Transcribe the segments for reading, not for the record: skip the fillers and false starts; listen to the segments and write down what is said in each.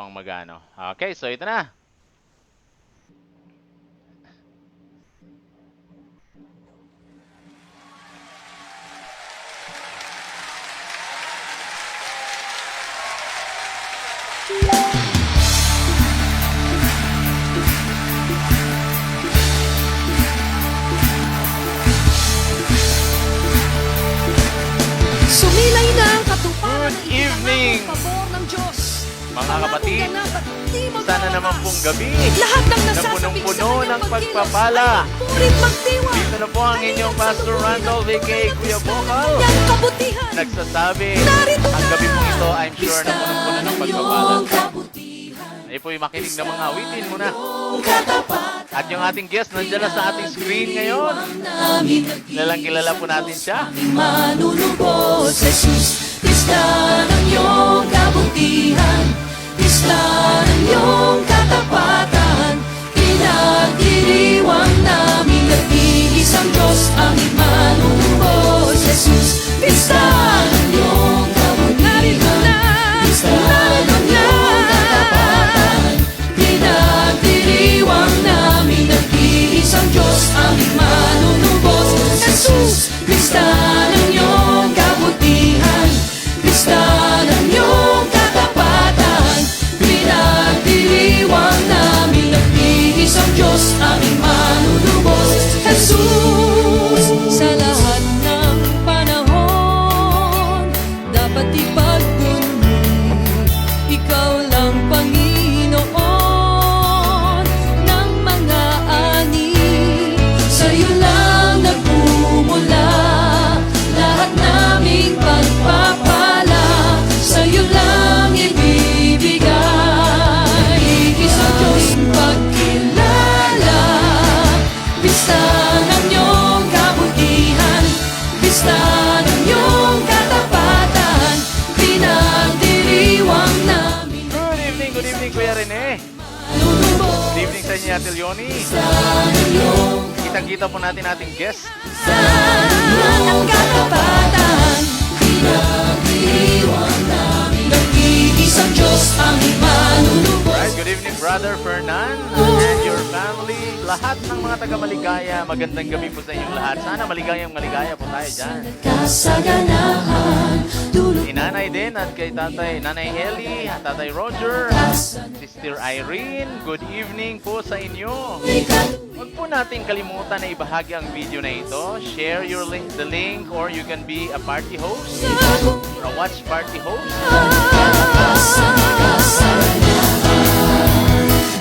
pang magano. Okay, so ito na. Sumilay na ang katuparan Good evening, pabor ng Diyos. mga kapatid. Sana naman pong gabi Lahat ng na nasasabik sa punong-puno kanyang ng pagpapala. Purit magdiwa. Dito na po ang inyong Pastor Randall VK Kuya Bokal. Yang kabutihan. Nagsasabi, Narito ang na. gabi pong ito, I'm sure na punong-puno ng pagpapala. kabutihan. Ay po'y makinig ng mga awitin muna. Katapat. At yung ating guest nandiyan na sa ating screen ngayon. Namin Kilalang kilala po natin siya. manunubos, Jesus. Pista ng iyong kabutihan. Pista ng iyong katapatan. Pinagdiriwang namin nag-iisang Diyos ang manunubos, Jesus. Pista ng iyong kabutihan. Pista ng iyong katapatan. Pinagdiriwang namin nag-iisang Diyos ang manunubos, Jesus. Pista ng iyong kabutihan. Pista ng iyong katapatan. Pinagdiriwang namin nag-iisang Diyos ang manunubos, Jesus. Sa lahat ng panahon, dapat ipagpuni, ikaw lang Panginoon ng mga ani. Sa'yo lang nagmumula lahat naming pagpapala. Sa'yo lang ibibigay isang Diyos pagkilala. Pista ng iyong kabutihan. Pista ng iyong katapatan. Pinagdiriwang namin Good evening Kuya Rene. manunubos. Good evening sa inyo Ate Leonie. Pista ng iyong Kitang-kita po natin ating guest. ang katapatan. Pinagdiriwang namin nag-iisang Diyos ang manunubos. Alright, good evening Brother Fernan and your family. Lahat ng mga taga-Maligaya, magandang gabi po sa inyong lahat. Sana maligayang maligaya po tayo dyan. Kasaganahan, tulog Si Nanay din at kay Tatay Nanay Heli, Tatay Roger, Sister Irene, good evening po sa inyo. Huwag po natin kalimutan na ibahagi ang video na ito. Share the link or you can be a party host or a watch party host.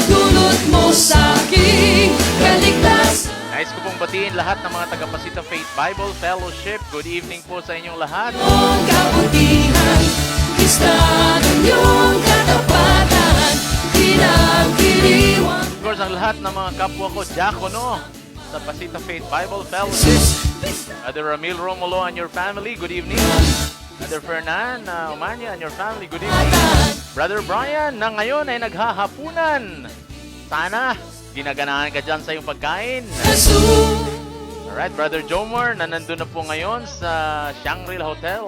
dulot mo sa aking kaligtasan. Nais ko pong batiin lahat ng mga taga-Pasita Faith Bible Fellowship. Good evening po sa inyong lahat. Ang kabutihan, pista ng iyong katapatan. Pinagdiriwang Of course, ang lahat ng mga kapwa ko, Diakono, sa Pasita Faith Bible Fellowship. Brother Ramil Romulo and your family, good evening. Brother Fernan Umanya and your family, good evening. Brother Brian, na ngayon ay naghahapunan. Sana, ginaganahan ka dyan sa iyong pagkain. Jesus. Alright, Brother Jomar, na nandun na po ngayon sa Shangri-La Hotel.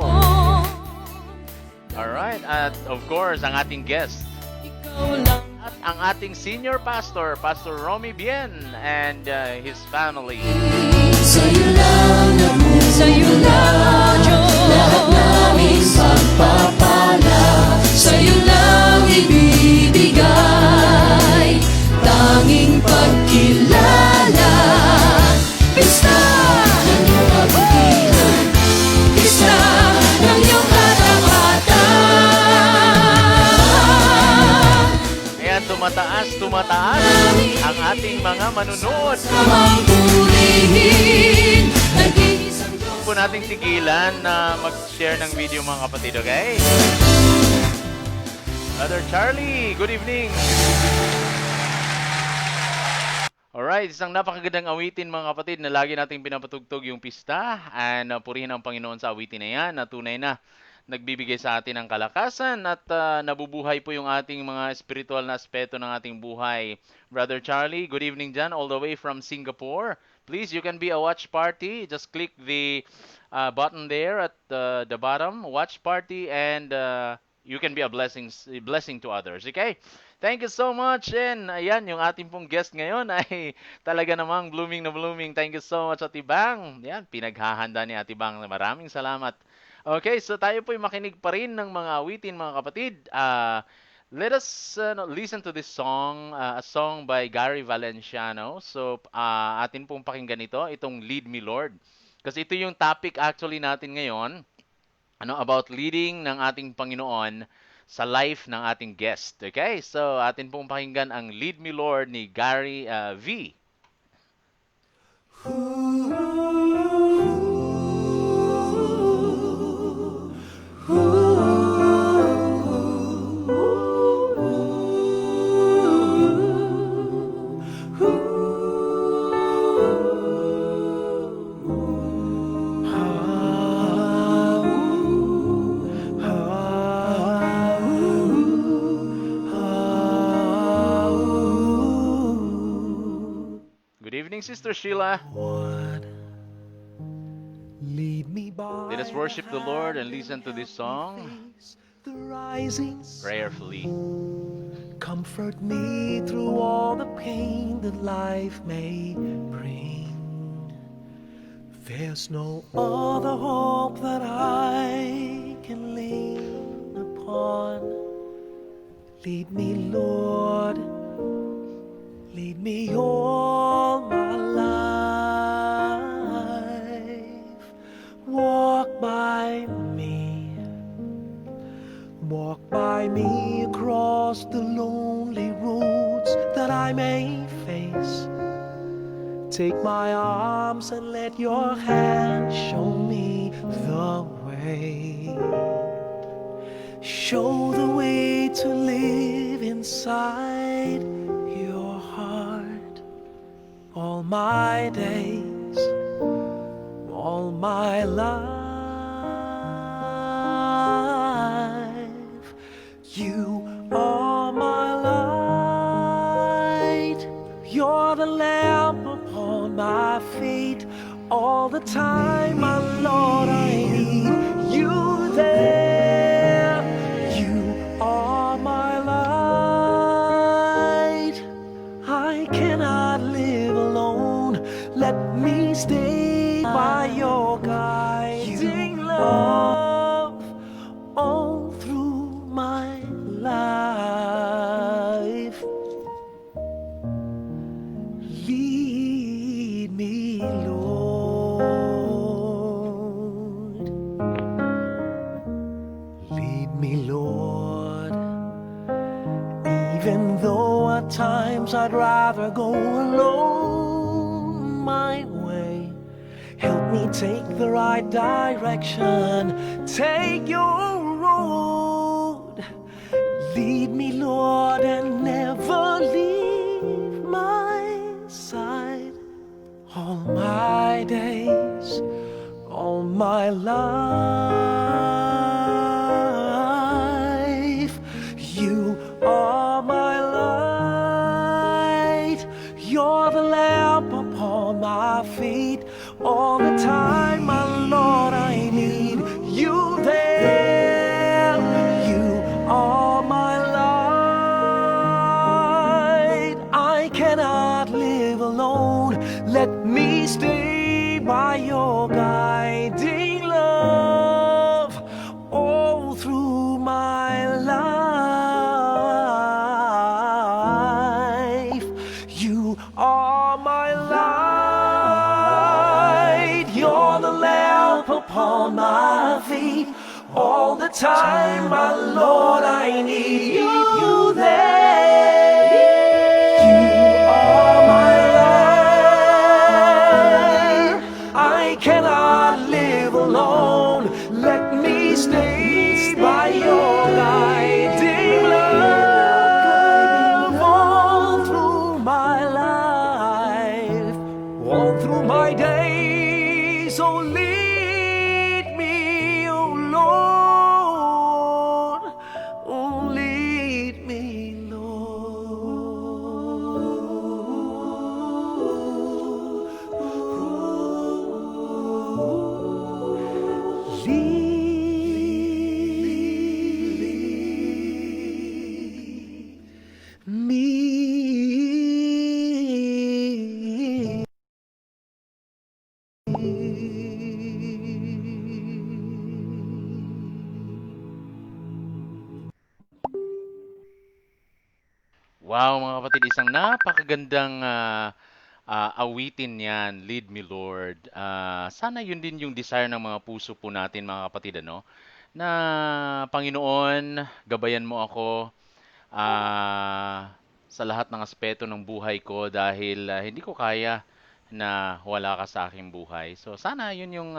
Alright, at of course, ang ating guest. Ikaw lang At ang ating senior pastor, Pastor Romy Bien and his family. sa'yo lang sa'yo lang Diyos. Lahat namin pagpapala, sa'yo lang ibibigay. Tanging pagkilala, pista ng iyong kabutihan. Pista ng iyong katapatan. Kaya tumataas ang ating mga manunood. Samang purihin, nag-iisang Diyos. Huwag po nating tigilan na mag-share ng video mga kapatid, okay? Brother Charlie, good evening. Alright, isang napakagandang awitin mga kapatid na lagi nating pinapatugtog yung pista and purihin ang Panginoon sa awitin na yan na tunay na nagbibigay sa atin ng kalakasan at nabubuhay po yung ating mga spiritual na aspeto ng ating buhay. Brother Charlie, good evening dyan all the way from Singapore. Please, you can be a watch party. Just click the button there at the bottom, watch party, and you can be a blessing to others. Okay? Thank you so much. And ayan, yung ating pong guest ngayon ay talaga namang blooming na blooming. Thank you so much, Ate Bang. Yan, pinaghahanda ni Ate Bang. Maraming salamat. Okay, so tayo po'y makinig pa rin ng mga awitin, mga kapatid. Let us listen to this song, a song by Gary Valenciano. So, atin pong pakinggan ito, itong Lead Me Lord. Kasi ito yung topic actually natin ngayon, about leading ng ating Panginoon sa life ng ating guest. Okay? So, atin pong pakinggan ang Lead Me Lord ni Gary V. Good evening, Sister Sheila. Lead me by Let us worship the Lord and listen to this song the rising sun. prayerfully. Comfort me through all the pain that life may bring. There's no other hope that I can lean upon. Lead me, Lord. Lead me all my life. Walk by me. Walk by me across the lonely roads that I may face. Take my arms and let your hand show me the way. Show the way to live inside your heart. All my days, all my life, you are my light. You're the lamp upon my feet. All the time, my Lord, I need you there. You are my light. I cannot live alone. Let me stay by your guiding love all through my life. Lead me, Lord. Lead me, Lord. Even though at times I'd rather go alone my way, help me take the right direction. Take your road. Lead me, Lord, and never leave my side. All my days, all my life, you are my light. You're the lamp upon my feet. All the time, my Lord, I need you there. You are my light. I cannot live alone. Let me stay by your guiding love all through my life. You are my light. You're the lamp upon my feet. All the time, my Lord, I need you there. You are my light. I cannot live alone. Let me stay by your guiding love all through my life, all through my days. Oh, lead me, oh Lord. Oh, lead me. me. Wow, mga kapatid, isang napakagandang awitin yan, Lead Me Lord. Sana yun din yung desire ng mga puso po natin, mga kapatid, ano? Na Panginoon, gabayan mo ako sa lahat ng aspeto ng buhay ko dahil hindi ko kaya na wala ka sa aking buhay. So sana yun yung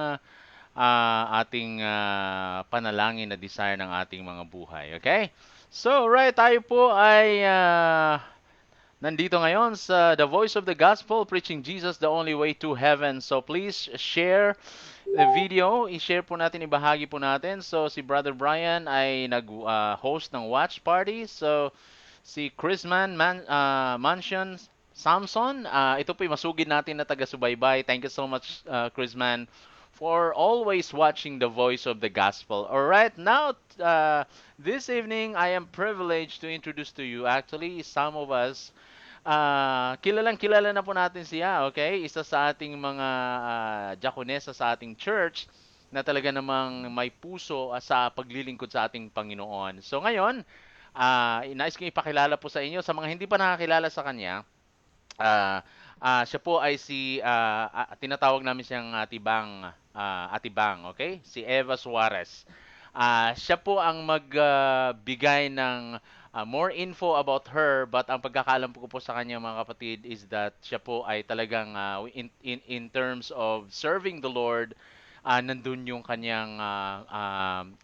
ating panalangin na desire ng ating mga buhay. Okay? So, right, tayo po ay nandito ngayon sa The Voice of the Gospel, preaching Jesus the only way to heaven. So please share the video. I-share po natin, ibahagi po natin. So si Brother Brian ay nag-host ng watch party. So si Mansion Samson, ito po yung masugid natin na taga-subaybay. Thank you so much, Chrisman, for always watching the Voice of the Gospel. All right, now this evening I am privileged to introduce to you actually some of us kilalang kilala na po natin siya, okay? Isa sa ating mga diakonesa sa ating church na talaga namang may puso sa paglilingkod sa ating Panginoon. So ngayon, nais kong ipakilala po sa inyo sa mga hindi pa nakakilala sa kanya. Siya po ay tinatawag namin siyang Atibang, okay? Si Eva Suarez. Siya po ang magbigay ng more info about her, but ang pagkakaalam ko po sa kanya, mga kapatid, is that siya po ay talagang in terms of serving the Lord, nandun yung kanyang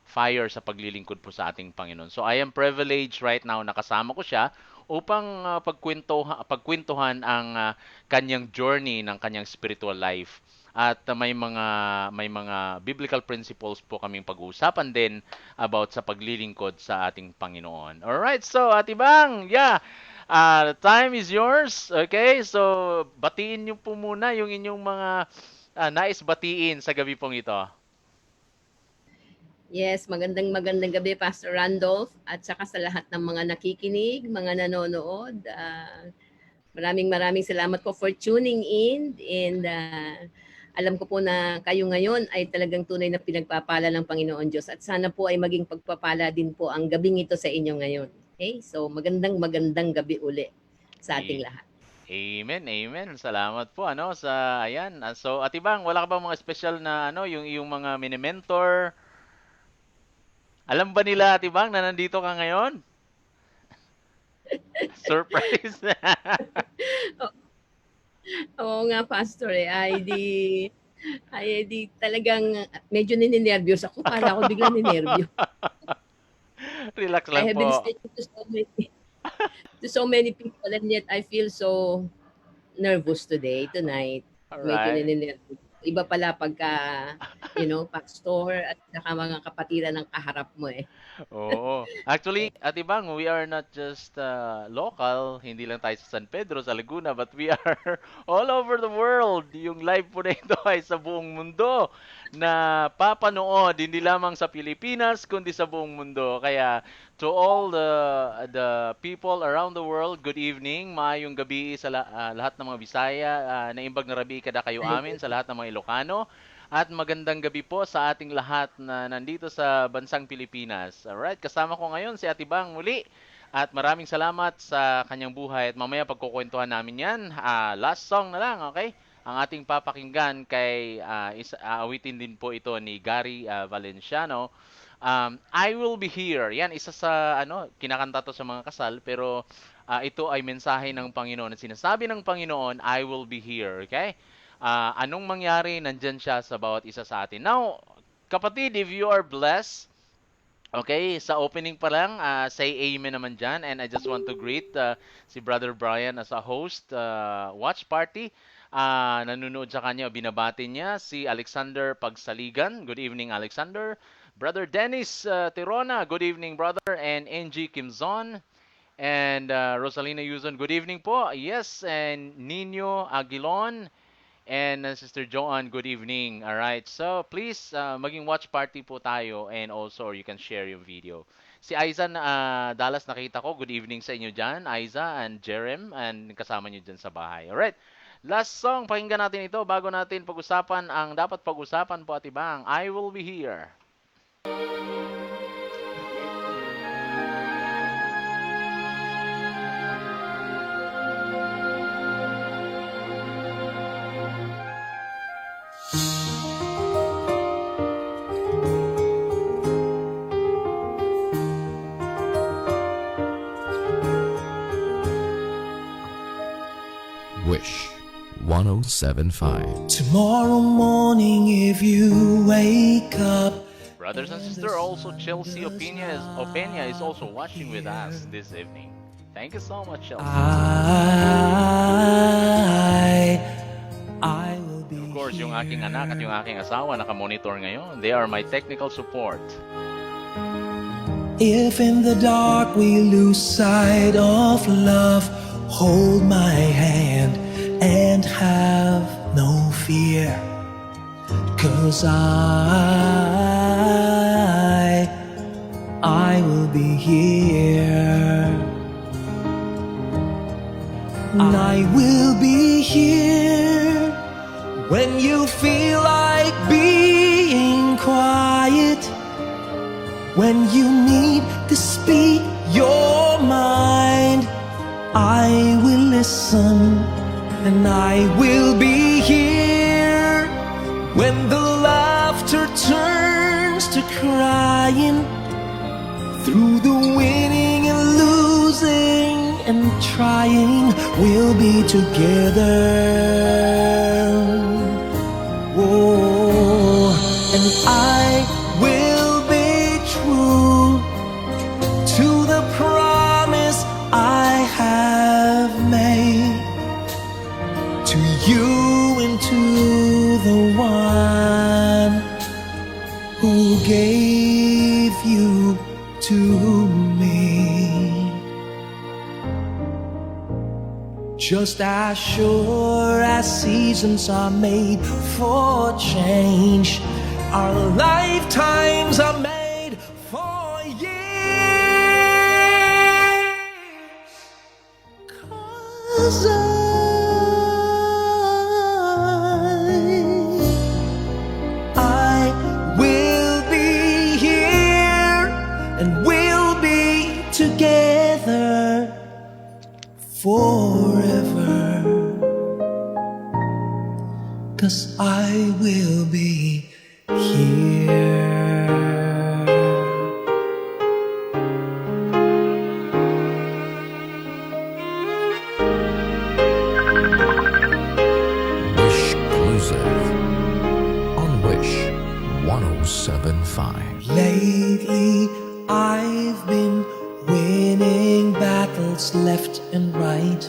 fire sa paglilingkod po sa ating Panginoon. So I am privileged right now na kasama ko siya upang pagkwentuhan ang kanyang journey ng kanyang spiritual life. At may mga biblical principles po kaming pag-uusapan din about sa paglilingkod sa ating Panginoon. All right, so Ate Bang, yeah. The time is yours. Okay? So batiin niyo po muna yung inyong mga nais batiin sa gabi pong ito. Yes, magandang gabi, Pastor Randolph, at saka sa lahat ng mga nakikinig, mga nanonood. Maraming salamat po for tuning in, and alam ko po na kayo ngayon ay talagang tunay na pinagpapala ng Panginoon Diyos, at sana po ay maging pagpapala din po ang gabing ito sa inyo ngayon. Okay? So magandang gabi uli sa Eh, ating lahat. Amen, amen. Salamat po ano sa ayan. So Ate Bang, wala ka ba mga special na ano yung mga mini-mentor? Alam ba nila Ate Bang na nandito ka ngayon? Surprise. Oo nga, Pastor, ay di talagang medyo ninenervyos ako. Para ako biglang ninervyo. Relax I lang have been po. speaking to so many people, and yet I feel so nervous tonight. All Medyo right. ninenervyos. Iba pala pagka, pastor at saka mga kapatiran ng kaharap mo eh. Oo. Actually, Ate Bang, we are not just local, hindi lang tayo sa San Pedro, sa Laguna, but we are all over the world. Yung live po na ito ay sa buong mundo na papanood, hindi lamang sa Pilipinas, kundi sa buong mundo. Kaya to all the people around the world, good evening, maayong gabi sa lahat ng mga Bisaya, naimbag na rabi kada kayo Ay, amin, sa lahat ng mga Ilocano. At magandang gabi po sa ating lahat na nandito sa bansang Pilipinas. Alright, kasama ko ngayon si Ate Bang muli. At maraming salamat sa kanyang buhay. At mamaya pagkukwentuhan namin yan. Last song na lang, okay? Ang ating papakinggan kay awitin din po ito ni Gary Valenciano. I will be here. Yan, isa sa kinakanta to sa mga kasal. Pero ito ay mensahe ng Panginoon. At sinasabi ng Panginoon, I will be here. Okay? Anong mangyari, nandyan siya sa bawat isa sa atin. Now, kapatid, if you are blessed, okay, sa opening pa lang, say amen naman dyan. And I just want to greet si Brother Brian as a host, watch party. Nanonood sa kanya, binabati niya si Alexander Pagsaligan. Good evening, Alexander. Brother Dennis Tirona, good evening, brother. And NG Kimzon. And Rosalina Yuzon, good evening po. Yes, and Nino Aguilon. And Sister Joanne, good evening. All right. So, please maging watch party po tayo and also or you can share yung video. Si Aiza Dallas nakita ko. Good evening sa inyo dyan, Aiza and Jerem, and kasama nyo dyan sa bahay. Alright. Last song, pakinggan natin ito bago natin pag-usapan ang dapat pag-usapan po, Atibang. I Will Be Here. Wish 1075. Tomorrow morning, if you wake up, Brothers and sisters, also Chelsea Openia is also watching with us this evening. Thank you so much, Chelsea. I will be Of course, yung aking anak at yung aking asawa naka-monitor ngayon. They are my technical support. If in the dark we lose sight of love, hold my hand and have no fear. 'Cause I will be here. I will be here when you feel like being quiet, when you need to speak your mind. I will listen and I will be here when the laughter turns to crying, through the winning and losing and trying, we'll be together. Oh, and I will be true to the promise I have made to you and to the one who gave you to me. Just as sure as seasons are made for change, our lifetimes are made for years. 'Cause I will be here and we'll be together forever. 'Cause I will be here. Wish Exclusive on Wish 1075. Lately, I've been winning battles left and right.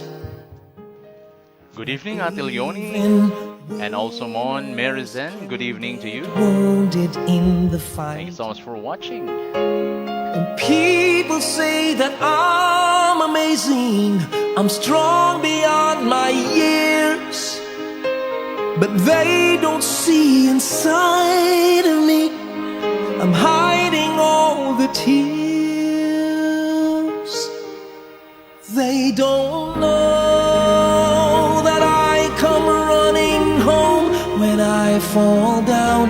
Good evening, Ate Leonie. Been And also Mon Merizen, good evening to you. wounded in the Thank you fight. so much for watching. And people say that I'm amazing, I'm strong beyond my years. But they don't see inside of me, I'm hiding all the tears. They don't know that I come running home when I fall down.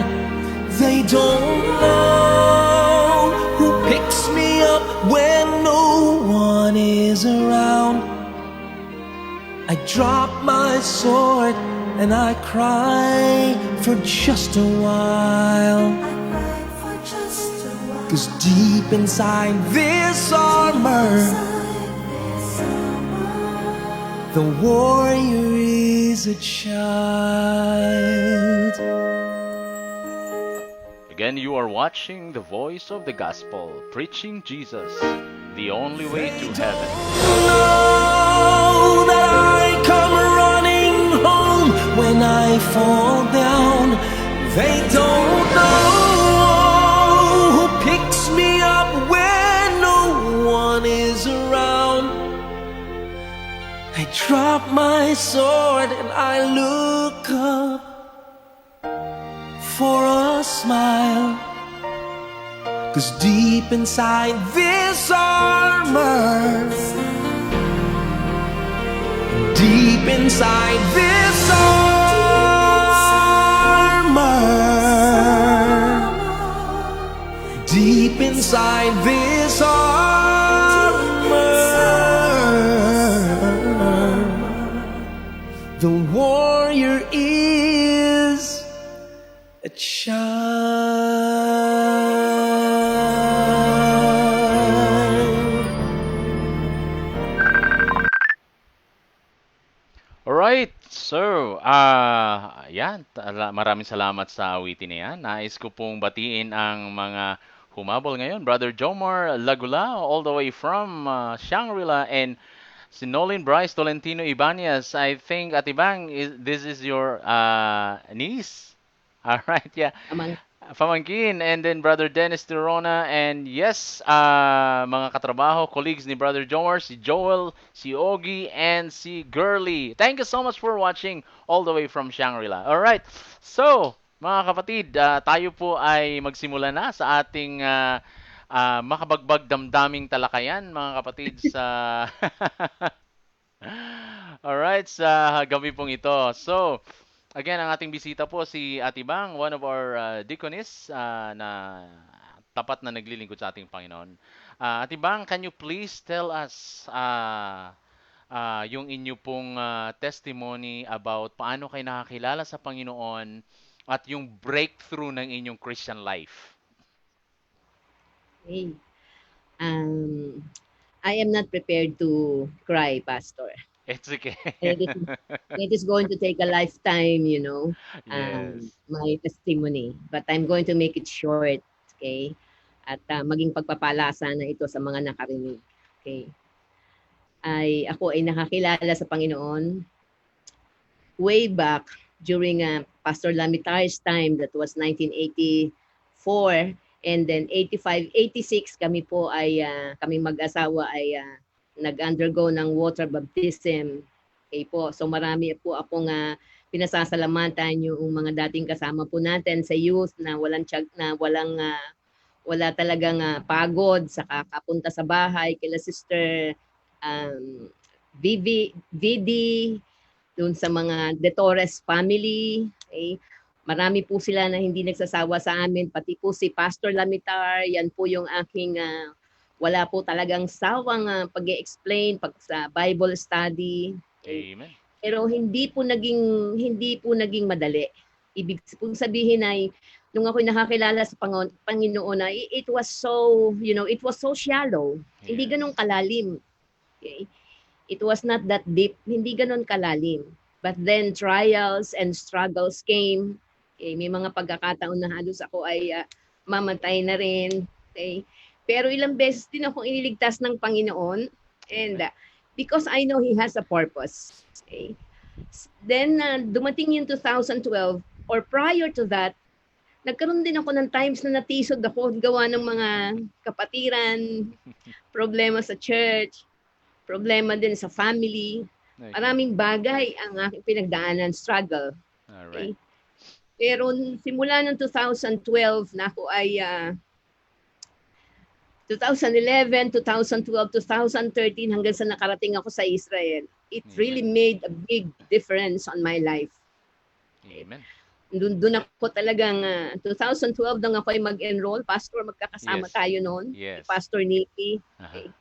They don't know who picks me up when no one is around. I drop my sword and I cry for just a while. 'Cause deep inside this armor, the warrior is a child. Again, you are watching the voice of the gospel, preaching Jesus, the only way to heaven. Know that I come running home when I fall down. They don't know who picks me up when no one is around. I drop my sword and I look up for a smile. 'Cause deep inside this armor, deep inside this armor, deep inside this armor, the warrior is a child. Alright, so, yan, maraming salamat sa awitin na yan. Nais ko pong batiin ang mga humabol ngayon. Brother Jomar Lagula, all the way from Shangri-La, and si Nolin Bryce Tolentino Ibanez. I think, Atibang, this is your niece. Alright, yeah. Amang Pamangkin, and then Brother Dennis Tirona, and yes, mga katrabaho, colleagues ni Brother Jomar, si Joel, si Ogie, and si Girly. Thank you so much for watching all the way from Shangri-La. Alright, so, mga kapatid, tayo po ay magsimula na sa ating makabagbag damdaming talakayan, mga kapatid, sa alright, sa gabi pong ito. So, again, ang ating bisita po si Ate Bang, one of our deaconess na tapat na naglilingkod sa ating Panginoon. Ate Bang, can you please tell us yung inyo pong testimony about paano kayo nakakilala sa Panginoon at yung breakthrough ng inyong Christian life? hey. I am not prepared to cry, Pastor. It's okay. It is going to take a lifetime, Yes. my testimony. But I'm going to make it short, okay? At maging pagpapala sana ito sa mga nakarinig, okay? Ako ay nakakilala sa Panginoon way back during Pastor Lamitar's time, that was 1984, and then 85, 86 kami po ay kaming mag-asawa ay nag-undergo ng water baptism. Okay po. So marami po akong pinasasalamatan yung mga dating kasama po natin sa youth na wala talagang pagod sa kakapunta sa bahay kila Sister Vidi, dun sa mga De Torres family. Okay? Marami po sila na hindi nagsasawa sa amin, pati po si Pastor Lamitar, yan po yung aking wala po talagang sawang pag-explain pag sa Bible study. Amen. Pero hindi po naging madali. Ibig pong sabihin ay nung ako nakakilala sa Panginoon na it was so, it was so shallow. Hindi Yes. ganun kalalim. Okay? It was not that deep. Hindi ganun kalalim. But then trials and struggles came. Okay? May mga pagkakataon na halos ako ay mamatay na rin. Okay? Pero ilang beses din ako iniligtas ng Panginoon, and because I know He has a purpose. Okay? Then dumating yung 2012, or prior to that, nagkaroon din ako ng times na natisod ako gawa ng mga kapatiran, problema sa church, problema din sa family. Okay. Maraming bagay ang aking pinagdaanan, struggle. Alright. Pero simula ng 2012 na ako ay 2011, 2012, 2013 hanggang sa nakarating ako sa Israel. It really made a big difference on my life. Amen. Doon ako talagang 2012 nang ako ay mag-enroll, pastor, magkakasama Yes. tayo noon, Yes. Pastor Nicky. Aha.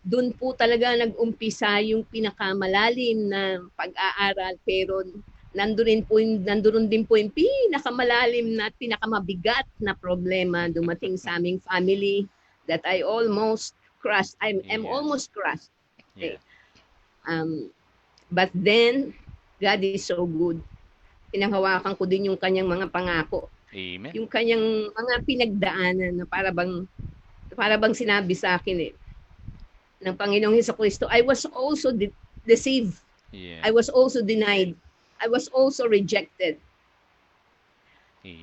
Doon po talaga nag-umpisa yung pinakamalalim na pag-aaral, pero nandoon din po yung pinakamalalim na at pinakamabigat na problema dumating sa aming family that I almost crushed. I'm Yes. almost crushed. Yeah. But then, God is so good. Pinahawakan ko din yung kanyang mga pangako. Amen. Yung kanyang mga pinagdaanan na para bang sinabi sa akin ng Panginoong Hesukristo, I was also deceived. Yeah. I was also denied. I was also rejected.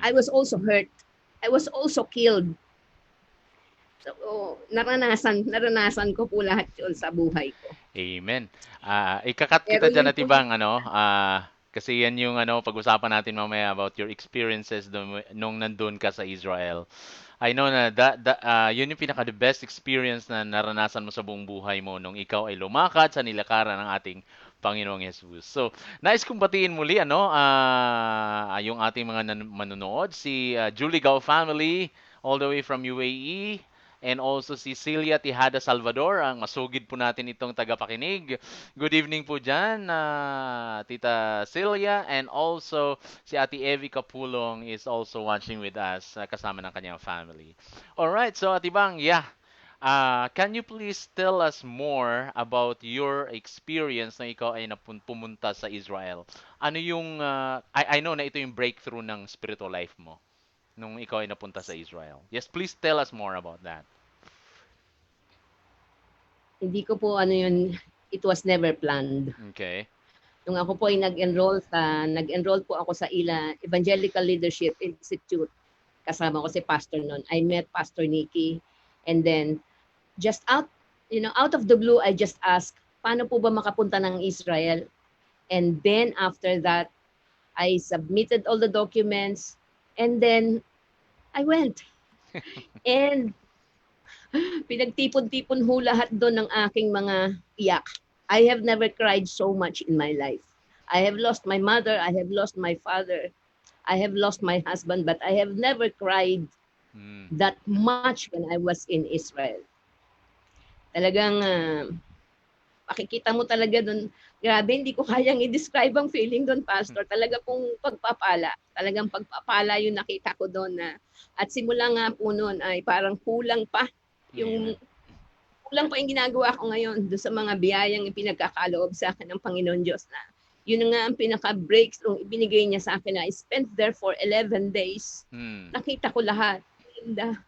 I was also hurt. I was also killed. So, naranasan ko po lahat yun sa buhay ko. Amen. Ikakat kita Pero dyan, yun Ate Bang, kasi yan yung pag-usapan natin mamaya about your experiences nung nandun ka sa Israel. I know na yun yung pinaka the best experience na naranasan mo sa buong buhay mo nung ikaw ay lumakad sa nilakaran ng ating Panginoong Jesus. So, nais kong batiin muli yung ating mga manonood, si Julie Gao family all the way from UAE, and also si Celia Tijada Salvador, ang masugid po natin itong tagapakinig. Good evening po dyan, Tita Celia, and also si Ate Evie Capulong is also watching with us, kasama ng kanyang family. Alright, so Ate Bang, yeah. Can you please tell us more about your experience na ikaw ay pumunta sa Israel? Ano yung, I know na ito yung breakthrough ng spiritual life mo nung ikaw ay napunta sa Israel. Yes, please tell us more about that. Hindi ko po ano yun, it was never planned. Okay. Nung ako po ay nag-enroll po ako sa ILA, Evangelical Leadership Institute. Kasama ko si Pastor noon. I met Pastor Nikki, and then just out of the blue, I just asked, paano po ba makapunta ng Israel? And then after that, I submitted all the documents, and then I went. And pinagtipon-tipon ho lahat doon ng aking mga iyak. I have never cried so much in my life. I have lost my mother, I have lost my father, I have lost my husband, but I have never cried that much when I was in Israel. Talagang makikita mo talaga doon, grabe, hindi ko kayang i-describe ang feeling doon, Pastor. Talaga pong pagpapala. Talagang pagpapala yung nakita ko doon. At simula nga po noon ay parang kulang pa yung ginagawa ko ngayon doon sa mga biyayang ipinagkakaloob sa akin ng Panginoon Diyos na yun nga ang pinaka-breakthrough ibinigay niya sa akin na I spent there for 11 days. Nakita ko lahat. And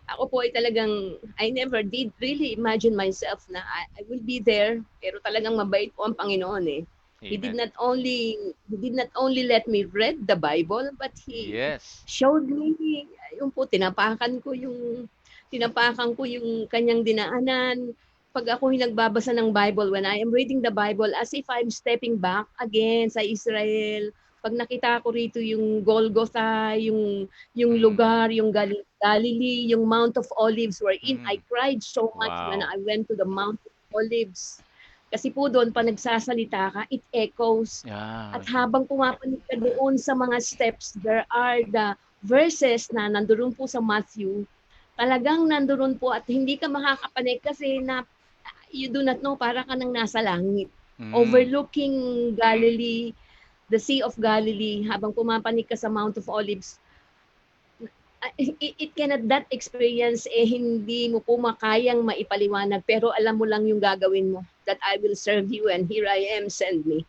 ako po ay talagang, I never did really imagine myself na I will be there. Pero talagang mabait po ang Panginoon eh. He did not only let me read the Bible, but He showed me, yung po, tinapakan ko yung kanyang dinaanan. Pag ako nagbabasa ng Bible, when I am reading the Bible, as if I'm stepping back again sa Israel. Pag nakita ko rito yung Golgotha, yung lugar, yung Galilee, yung Mount of Olives, wherein I cried so much when I went to the Mount of Olives. Kasi po doon, pa nagsasalita ka, it echoes. At habang pumapanig ka doon sa mga steps, there are the verses na nandoon po sa Matthew, talagang nandoon po at hindi ka makakapanig kasi you do not know, para ka nang nasa langit. Overlooking Galilee, the Sea of Galilee, habang pumapanig ka sa Mount of Olives, it cannot, that experience hindi mo po makayang maipaliwanag, pero alam mo lang yung gagawin mo, that I will serve you and here I am, send me.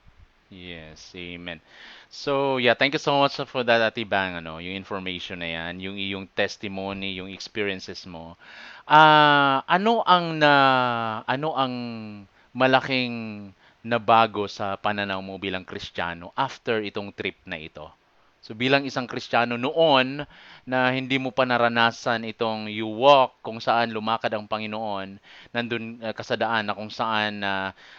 Yes, amen. So, yeah, thank you so much for that, Ate Bang, yung information na yan, yung iyong testimony, yung experiences mo. Ano ang malaking nabago sa pananaw mo bilang Kristiyano after itong trip na ito? So bilang isang Kristiyano noon na hindi mo pa naranasan itong you walk kung saan lumakad ang Panginoon, nandun ka sa daan na kung saan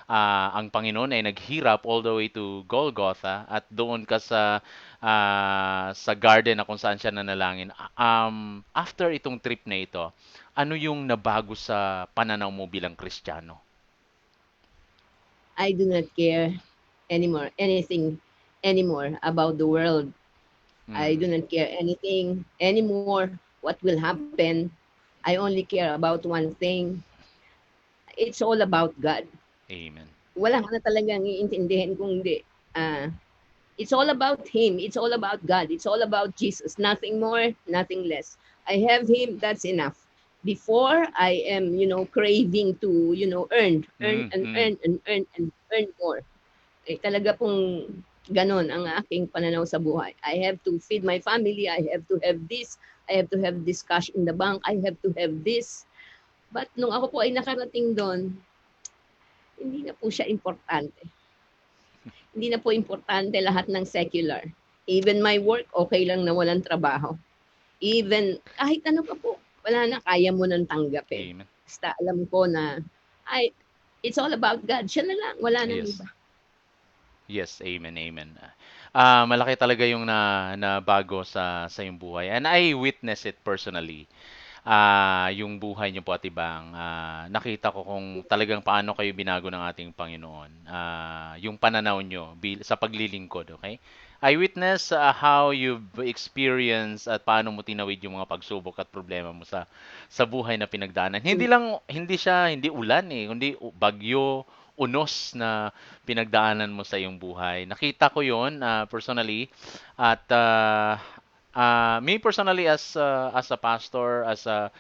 ang Panginoon ay naghirap all the way to Golgotha at doon ka sa garden na kung saan siya nanalangin. After itong trip na ito, ano yung nabago sa pananaw mo bilang Kristiyano? I do not care anything anymore about the world. I do not care anything anymore what will happen. I only care about one thing. It's all about God. Amen. Wala ka na talagang iintindihin kung hindi. It's all about Him. It's all about God. It's all about Jesus. Nothing more, nothing less. I have Him, that's enough. Before, I am, craving to, earn more. Talaga pong ganon ang aking pananaw sa buhay. I have to feed my family. I have to have this. I have to have this cash in the bank. I have to have this. But nung ako po ay nakarating doon, hindi na po siya importante. Hindi na po importante lahat ng secular. Even my work, okay lang na walang trabaho. Even, kahit ano pa po, wala na, kaya mo nang tanggapin. Amen. Basta alam ko na, it's all about God. Siya na lang, wala nang iba. Yes, amen, amen. malaki talaga yung na bago sa iyong buhay. And I witness it personally. Yung buhay niyo po, Ate Bang, nakita ko kung talagang paano kayo binago ng ating Panginoon. Yung pananaw niyo sa paglilingkod, okay? I witness how you've experienced at paano mo tinawid yung mga pagsubok at problema mo sa buhay na pinagdaanan. Hindi ulan kundi bagyo, unos na pinagdaanan mo sa iyong buhay. Nakita ko 'yon personally at me personally as a pastor, as a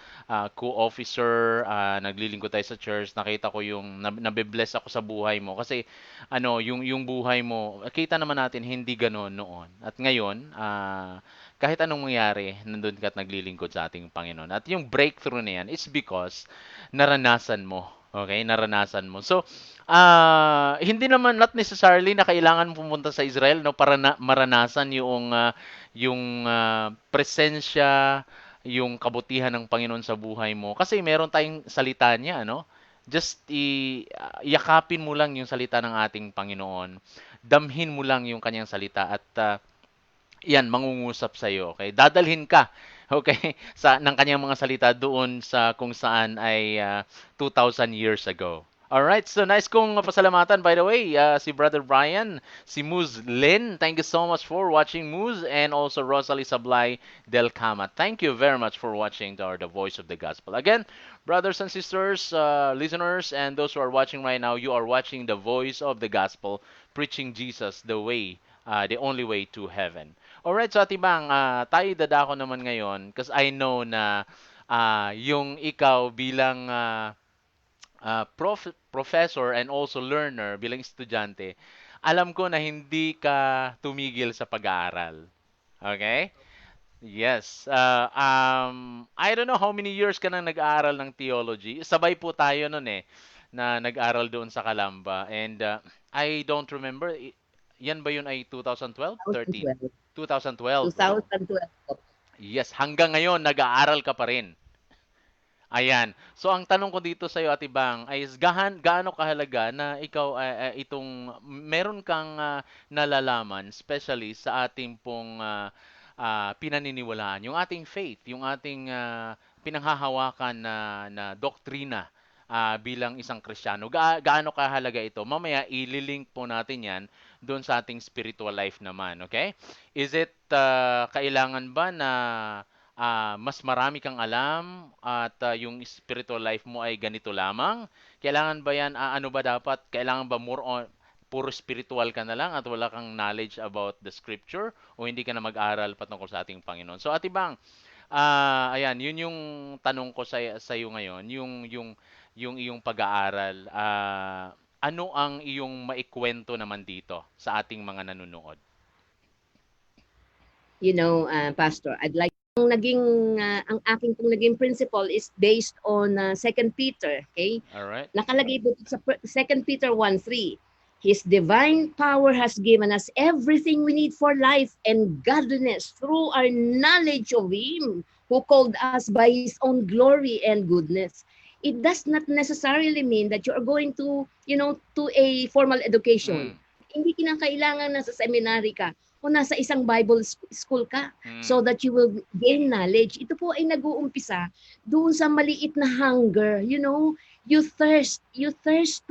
co-officer, naglilingkod tayo sa church, nakita ko yung nabe-bless ako sa buhay mo kasi yung buhay mo, kita naman natin hindi ganoon noon. At ngayon, kahit anong mangyari, nandun ka at naglilingkod sa ating Panginoon. At yung breakthrough na yan, it's because naranasan mo. Okay, naranasan mo. So, hindi naman not necessarily na kailangan pumunta sa Israel no para maranasan yung presensya, yung kabutihan ng Panginoon sa buhay mo. Kasi meron tayong salita niya, no? Just yakapin mo lang yung salita ng ating Panginoon. Damhin mo lang yung kanyang salita at yan, mangungusap sa iyo, okay? Dadalhin ka, okay, ng kanyang mga salita doon sa kung saan ay 2,000 years ago. Alright, so nice kong pasalamatan, by the way, si Brother Brian, si Muz Lin. Thank you so much for watching, Muz, and also Rosalie Sablay del Cama. Thank you very much for watching the Voice of the Gospel. Again, brothers and sisters, listeners, and those who are watching right now, you are watching the Voice of the Gospel, preaching Jesus the way, the only way to heaven. Alright, so Atibang, tayo dadako naman ngayon because I know na yung ikaw bilang professor and also learner, bilang estudyante, alam ko na hindi ka tumigil sa pag-aaral. Okay? Yes. I don't know how many years ka nang nag-aaral ng theology. Sabay po tayo nun na nag-aral doon sa Calamba. And I don't remember, yan ba yun ay 2012? 13? 2012. 2012. 2012 po. Yes, hanggang ngayon nag-aaral ka pa rin. Ayan. So ang tanong ko dito sa iyo, Ate Bang, ay gaano kahalaga na ikaw meron kang nalalaman, especially sa ating pong pinaniniwalaan, yung ating faith, yung ating pinanghahawakan na doktrina bilang isang Kristiyano. Gaano kahalaga ito? Mamaya ililink po natin 'yan doon sa ating spiritual life naman, okay? Is it kailangan ba na mas marami kang alam at yung spiritual life mo ay ganito lamang? Kailangan ba yan, ano ba dapat? Kailangan ba more on, puro spiritual ka na lang at wala kang knowledge about the scripture o hindi ka na mag-aral patungkol sa ating Panginoon? So, Ate Bang, ayan, yun yung tanong ko sa iyo ngayon, yung iyong pag-aaral. Ano ang iyong maikwento naman dito sa ating mga nanonood? Pastor, I'd like ang aking pong naging principle is based on 2 Peter, okay? All right? Nakalagay po sa 2 Peter 1:3. His divine power has given us everything we need for life and godliness through our knowledge of Him who called us by His own glory and goodness. It does not necessarily mean that you are going to a formal education. Hindi kinakailangan na sa seminary ka o nasa isang Bible school ka so that you will gain knowledge. Ito po ay nag-uumpisa doon sa maliit na hunger. You thirst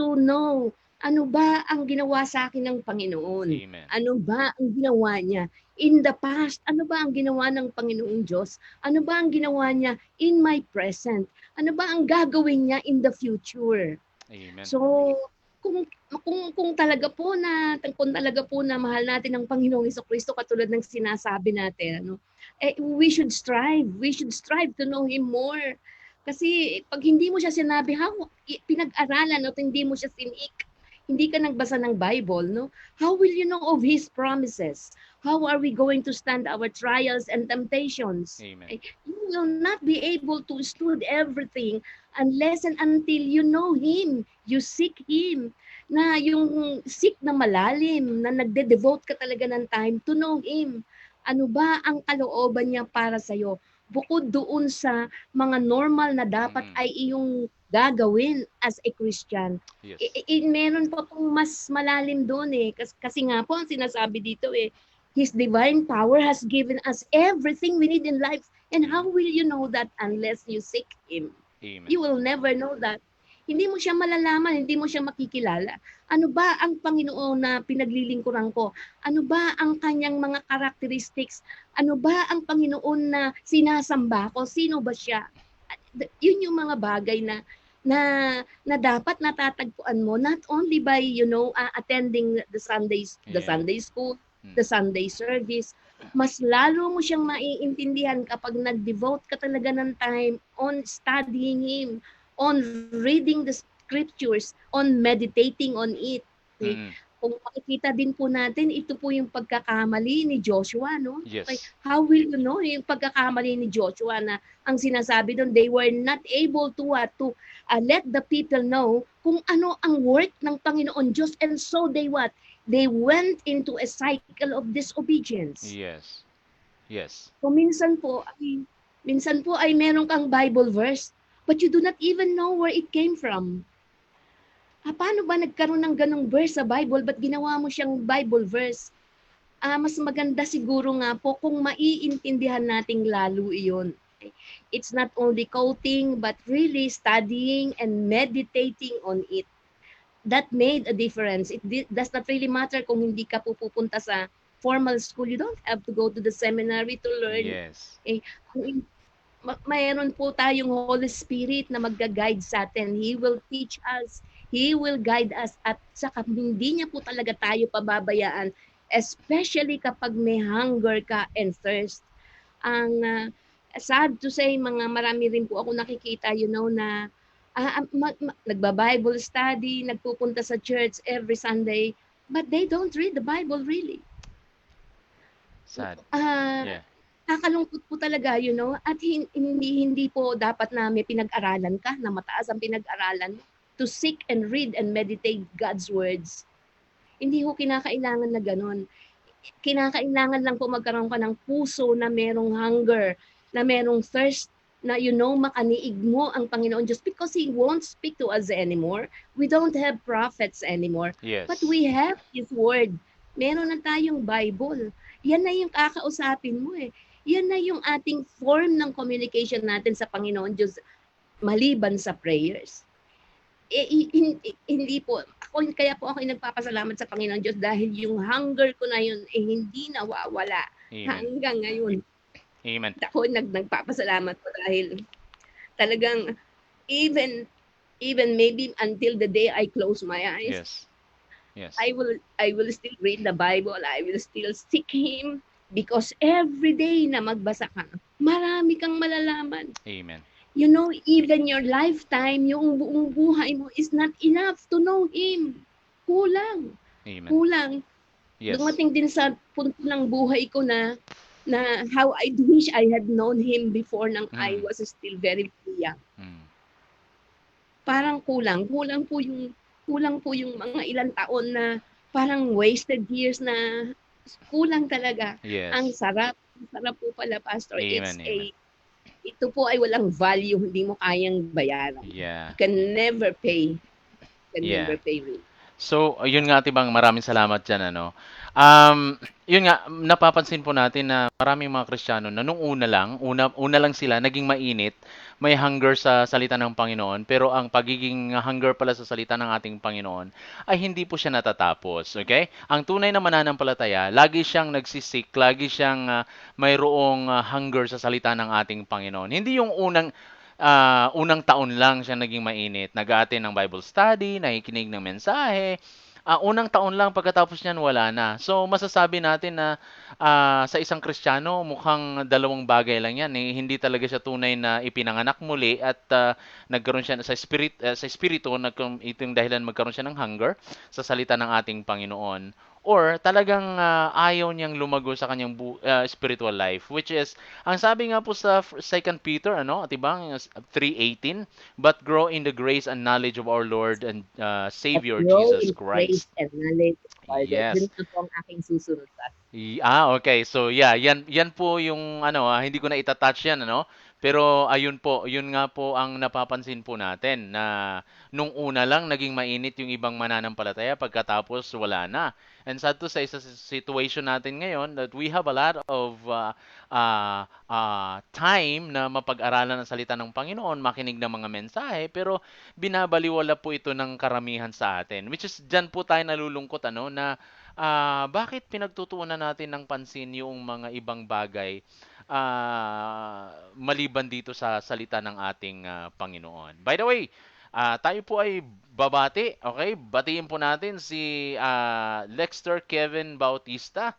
to know ano ba ang ginawa sa akin ng Panginoon. Amen. Ano ba ang ginawa niya in the past? Ano ba ang ginawa ng Panginoong Diyos? Ano ba ang ginawa niya in my present? Ano ba ang gagawin niya in the future? Amen. So, kung talaga po na mahal natin ang Panginoong Jesucristo katulad ng sinasabi natin, we should strive to know Him more. Kasi pag hindi mo siya sinabi, pinag-aralan at hindi mo siya sinik, hindi ka nagbasa ng Bible, no? How will you know of His promises? How are we going to stand our trials and temptations? Amen. You will not be able to stood everything unless and until you know Him, you seek Him. Na yung seek na malalim, na nagde-devote ka talaga ng time to know Him. Ano ba ang kalooban niya para sa'yo? Bukod doon sa mga normal na dapat ay iyong gagawin as a Christian. Yes. Meron pa pong mas malalim doon Kasi nga po, ang sinasabi dito His divine power has given us everything we need in life. And how will you know that unless you seek Him? Amen. You will never know that. Hindi mo siya malalaman, hindi mo siya makikilala. Ano ba ang Panginoon na pinaglilingkuran ko? Ano ba ang kanyang mga characteristics? Ano ba ang Panginoon na sinasamba ko? Sino ba siya? Yun yung mga bagay na na dapat natatagpuan mo not only by attending the Yeah. Sunday school, Mm. the Sunday service. Mas lalo mo siyang maiintindihan kapag nag-devote ka talaga ng time on studying Him, on reading the scriptures, on meditating on it. Okay? Mm. Kung makikita din po natin, ito po yung pagkakamali ni Joshua, no? Yes. Okay, how will you know yung pagkakamali ni Joshua na ang sinasabi doon, they were not able to let the people know kung ano ang work ng Panginoon Diyos, and so they what? They went into a cycle of disobedience. Yes. Yes. So minsan po ay meron kang Bible verse, but you do not even know where it came from. Paano ba nagkaroon ng ganong verse sa Bible? Ba't ginawa mo siyang Bible verse? Mas maganda siguro nga po kung maiintindihan nating lalo iyon. It's not only quoting, but really studying and meditating on it. That made a difference. Does not really matter kung hindi ka pupunta sa formal school. You don't have to go to the seminary to learn. Yes. Mayroon po tayong Holy Spirit na magga-guide sa atin. He will teach us. He will guide us. At saka hindi niya po talaga tayo pababayaan. Especially kapag may hunger ka and thirst. Ang sad to say, marami rin po ako nakikita, na nagba-Bible study, nagpupunta sa church every Sunday, but they don't read the Bible really. Sad. Yeah. Kakalungkot po talaga, at hindi po dapat na may pinag-aralan ka, na mataas ang pinag-aralan mo, to seek and read and meditate God's words. Hindi ho kinakailangan na ganun. Kinakailangan lang po magkaroon ka ng puso na merong hunger, na merong thirst, na makaniig mo ang Panginoon Diyos, because He won't speak to us anymore. We don't have prophets anymore. Yes. But we have His Word. Meron na tayong Bible. Yan na yung kakausapin mo eh. Yan na yung ating form ng communication natin sa Panginoon Diyos, maliban sa prayers. Hindi po. Kaya po ako nagpapasalamat sa Panginoon Diyos dahil yung hunger ko na yun hindi nawawala. Amen. Hanggang ngayon. Amen. Ako nagpapasalamat po dahil talagang even maybe until the day I close my eyes, Yes. Yes. I will still read the Bible. I will still seek Him, because every day na magbasa ka, marami kang malalaman. Amen. Even your lifetime, yung buong buhay mo is not enough to know Him. Kulang. Amen. Kulang. Yes. Dumating din sa punto ng buhay ko na how I wish I had known Him before nang I was still very young. Mm. Parang kulang po yung mga ilang taon na parang wasted years na kulang talaga. Yes. Ang sarap po pala, Pastor. Amen, amen. Ito po ay walang value, hindi mo kayang bayaran. Yeah. You can never pay. Yeah. Never pay me. So, yun nga Tibang, maraming salamat dyan, ano. Yun nga, napapansin po natin na maraming mga Kristiyano na nung una lang sila, naging mainit, may hunger sa salita ng Panginoon, pero ang pagiging hunger pala sa salita ng ating Panginoon ay hindi po siya natatapos, okay? Ang tunay na mananampalataya, lagi siyang nagsisik, lagi siyang mayroong hunger sa salita ng ating Panginoon. Hindi yung unang taon lang siya naging mainit. Nag-a-attend ng Bible study, nakikinig ng mensahe. Unang taon lang, pagkatapos niyan wala na. So masasabi natin na sa isang Kristiyano, mukhang dalawang bagay lang yan. Hindi talaga siya tunay na ipinanganak muli at nagkaroon siya sa espiritu, ito yung dahilan magkaroon siya ng hunger sa salita ng ating Panginoon. Or talagang ayaw niyang lumago sa kanyang spiritual life, which is ang sabi nga po sa 2 Peter, tibang 3:18, but grow in the grace and knowledge of our Lord and Savior Grow Jesus in grace Christ. and knowledge of our Lord. Yes. Yun po ang aking susunod sa Okay. So yeah, yan po yung hindi ko na itatouch yan, Pero ayun po, yun nga po ang napapansin po natin na nung una lang naging mainit yung ibang mananampalataya pagkatapos wala na. And sad to say sa situation natin ngayon that we have a lot of time na mapag-aralan ang salita ng Panginoon, makinig ng mga mensahe, pero binabaliwala po ito ng karamihan sa atin. Which is dyan po tayo nalulungkot ano na bakit pinagtutuunan natin ng pansin yung mga ibang bagay maliban dito sa salita ng ating Panginoon. By the way, tayo po ay babati, okay? Batiin po natin si Lexter Kevin Bautista.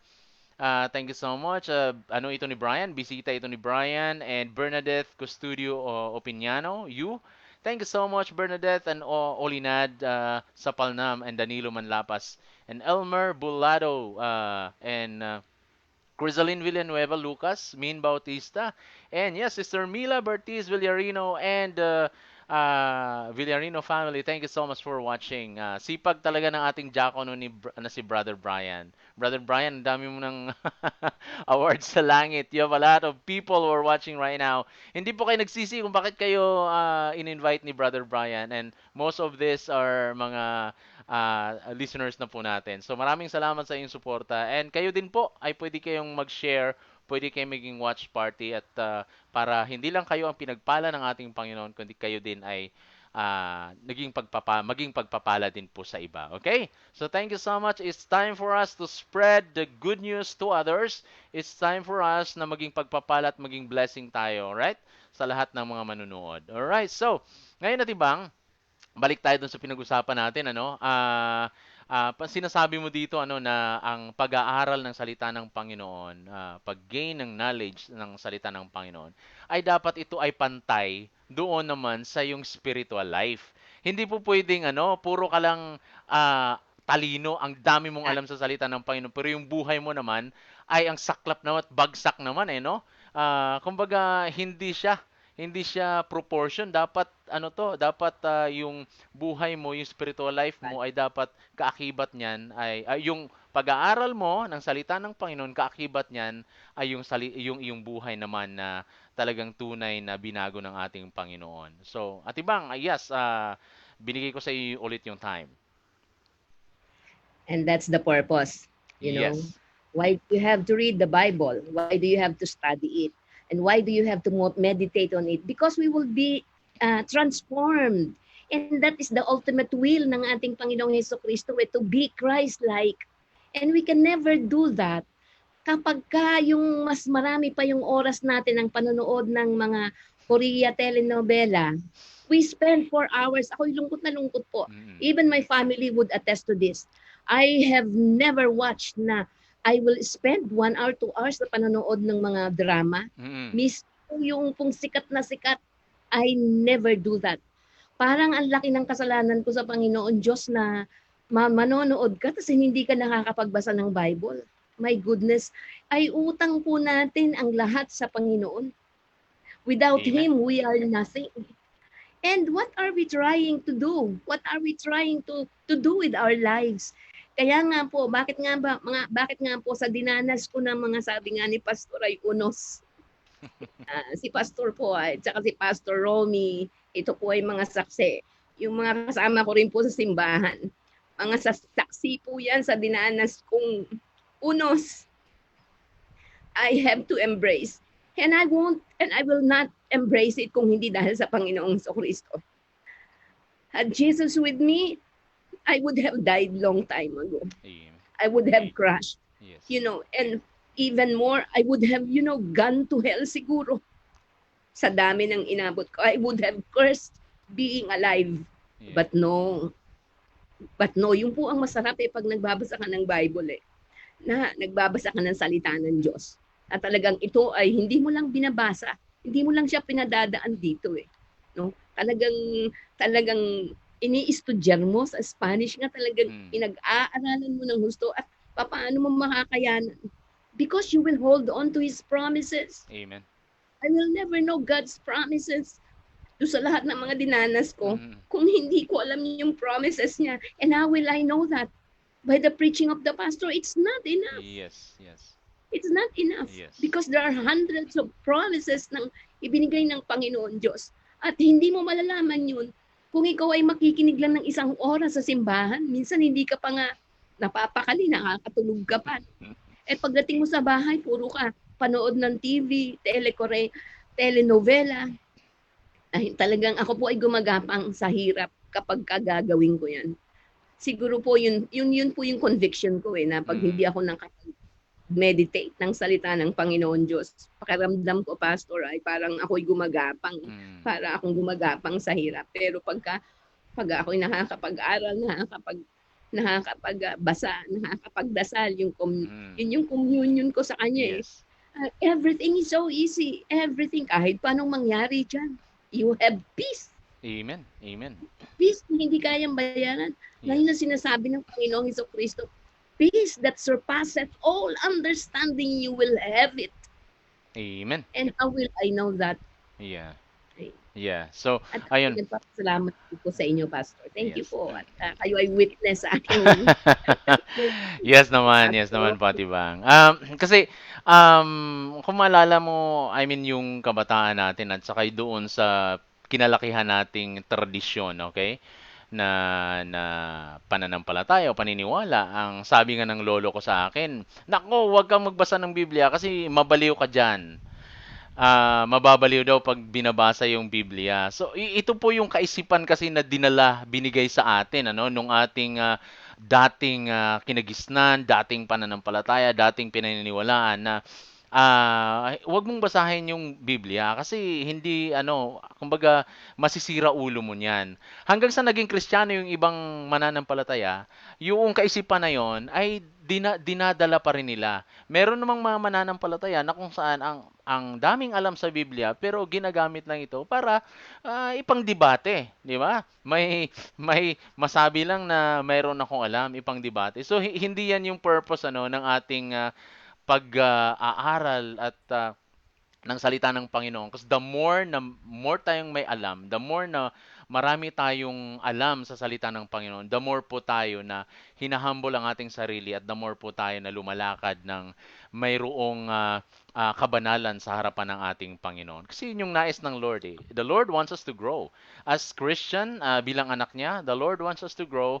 Thank you so much. Ano ito ni Brian? Bisita ito ni Brian and Bernadette Custodio Opiniano. You. Thank you so much, Bernadette and Olinad Sapalnam and Danilo Manlapas and Elmer Bulado and Crisaline Villanueva Lucas, Min Bautista, and yes, Sister Mila Bertiz Villarino and Villarino family. Thank you so much for watching. Sipag talaga ng ating diakono na si Brother Brian. Brother Brian, ang dami mo ng awards sa langit. You have a lot of people who are watching right now. Hindi po kayo nagsisi kung bakit kayo in-invite ni Brother Brian, and most of this are mga listeners na po natin. So maraming salamat sa inyong suporta. And kayo din po ay pwede kayong mag-share, pwede kayong maging watch party at para hindi lang kayo ang pinagpala ng ating Panginoon, kundi kayo din ay maging pagpapala din po sa iba. Okay? So thank you so much. It's time for us to spread the good news to others. It's time for us na maging pagpapala at maging blessing tayo, right? Sa lahat ng mga manunood. Alright, so ngayon natibang, balik tayo dun sa pinag-usapan natin, ano? Sinasabi mo dito ano na ang pag-aaral ng salita ng Panginoon, pag-gain ng knowledge ng salita ng Panginoon, ay dapat ito ay pantay doon naman sa yung spiritual life. Hindi po pwedeng ano, puro ka lang talino, ang dami mong alam sa salita ng Panginoon, pero yung buhay mo naman ay ang saklap naman at bagsak naman no? Kumbaga hindi siya proportion. Dapat ano to, dapat yung buhay mo, yung spiritual life mo ay dapat kaakibat niyan ay yung pag-aaral mo ng salita ng Panginoon, kaakibat niyan ay yung iyong buhay naman na talagang tunay na binago ng ating Panginoon. So, Atibang, yes, binigay ko sa iyo ulit yung time. And that's the purpose, you know. Yes. Why do you have to read the Bible? Why do you have to study it? And why do you have to meditate on it? Because we will be transformed. And that is the ultimate will ng ating Panginoong Hesukristo, to be Christ-like. And we can never do that kapag yung mas marami pa yung oras natin ang panonood ng mga Korea telenovela. We spend 4 hours. Ako'y lungkot na lungkot po. Even my family would attest to this. I have never watched na I will spend 1 hour, 2 hours na panonood ng mga drama. Miss yung pong sikat na sikat, I never do that. Parang ang laki ng kasalanan ko sa Panginoon Diyos na manonood ka kasi hindi ka nakakapagbasa ng Bible. My goodness, ay utang po natin ang lahat sa Panginoon. Without Amen. Him, we are nothing. And what are we trying to do? What are we trying to do with our lives? Kaya nga po, bakit nga po sa dinanas ko ng mga sabi nga ni Pastor ay unos. Si Pastor po at saka si Pastor Romy, ito po ay mga saksi. Yung mga kasama ko rin po sa simbahan. Mga saksi po yan sa dinanas kong unos. I have to embrace. And I will not embrace it kung hindi dahil sa Panginoong Kristo. Had Jesus with me, I would have died long time ago. Amen. I would have crashed, Yes. and even more, I would have, gone to hell siguro. Sa dami ng inabot ko, I would have cursed being alive. Yeah. But no, yung po ang masarap pag nagbabasa ka ng Bible na nagbabasa ka ng salita ng Diyos. At talagang ito ay hindi mo lang binabasa, hindi mo lang siya pinadadaan dito no? Talagang ini-estudyar mo sa Spanish nga, talagang pinag-aaralan mo ng gusto at paano mo makakayanan. Because you will hold on to His promises. Amen. I will never know God's promises to sa lahat ng mga dinanas ko kung hindi ko alam yung promises niya. And how will I know that? By the preaching of the pastor. It's not enough. Yes, yes. It's not enough. Yes. Because there are hundreds of promises ng ibinigay ng Panginoon Diyos. At hindi mo malalaman yun kung ikaw ay makikinig lang ng isang oras sa simbahan. Minsan hindi ka pa nga napapakali, nakakatulog ka pa. Eh pagdating mo sa bahay, puro ka panood ng TV, telenovela. Ay, talagang ako po ay gumagapang sa hirap kapag kagagawin ko yan. Siguro po yun po yung conviction ko na pag hindi ako nakapag-meditate ng salita ng Panginoon Diyos, pakiramdam ko, Pastor, ay parang ako'y gumagapang. Para akong gumagapang sa hirap. Pero pag ako'y nakakapag-aral, nakakapagbasa, nakakapagdasal, yun yung communion ko sa Kanya. Yes. Everything is so easy. Everything, kahit paanong mangyari dyan, you have peace. Amen. Amen. Peace na hindi kayang bayaran. Ngayon na sinasabi ng Panginoong Hesukristo, peace that surpasseth all understanding, you will have it. Amen. And how will I know that? Yeah. Yeah. So, At ayun. salamat po sa inyo, Pastor. Thank you Yes. po. At kayo ay witness sa akin. Yes naman, Pati Bang. Kasi kung maalala mo, I mean yung kabataan natin at saka doon sa kinalakihan nating tradisyon, okay? Na pananampalataya o paniniwala, ang sabi nga ng lolo ko sa akin, nako, huwag kang magbasa ng Biblia kasi mabaliw ka diyan. Mababaliw daw pag binabasa yung Biblia. So ito po yung kaisipan kasi na binigay sa atin nung ating dating kinagisnan, dating pananampalataya, dating pinaniniwalaan na wag mong basahin yung Biblia kasi hindi kumbaga masisira ulo mo niyan. Hanggang sa naging Kristiyano yung ibang mananampalataya, yung kaisipan na yon ay dinadala pa rin nila. Meron namang mga mananampalataya na kung saan ang daming alam sa Biblia pero ginagamit lang ito para ipang-debate, di ba? May masabi lang na mayroon akong alam, ipang-debate. So hindi yan yung purpose ng ating pag-aaral at ng salita ng Panginoon. Kasi the more tayong may alam, the more na marami tayong alam sa salita ng Panginoon, the more po tayo na hinahumble ang ating sarili at the more po tayo na lumalakad ng mayroong kabanalan sa harapan ng ating Panginoon. Kasi yun yung nais ng Lord eh. The Lord wants us to grow. As Christian, bilang anak niya, the Lord wants us to grow.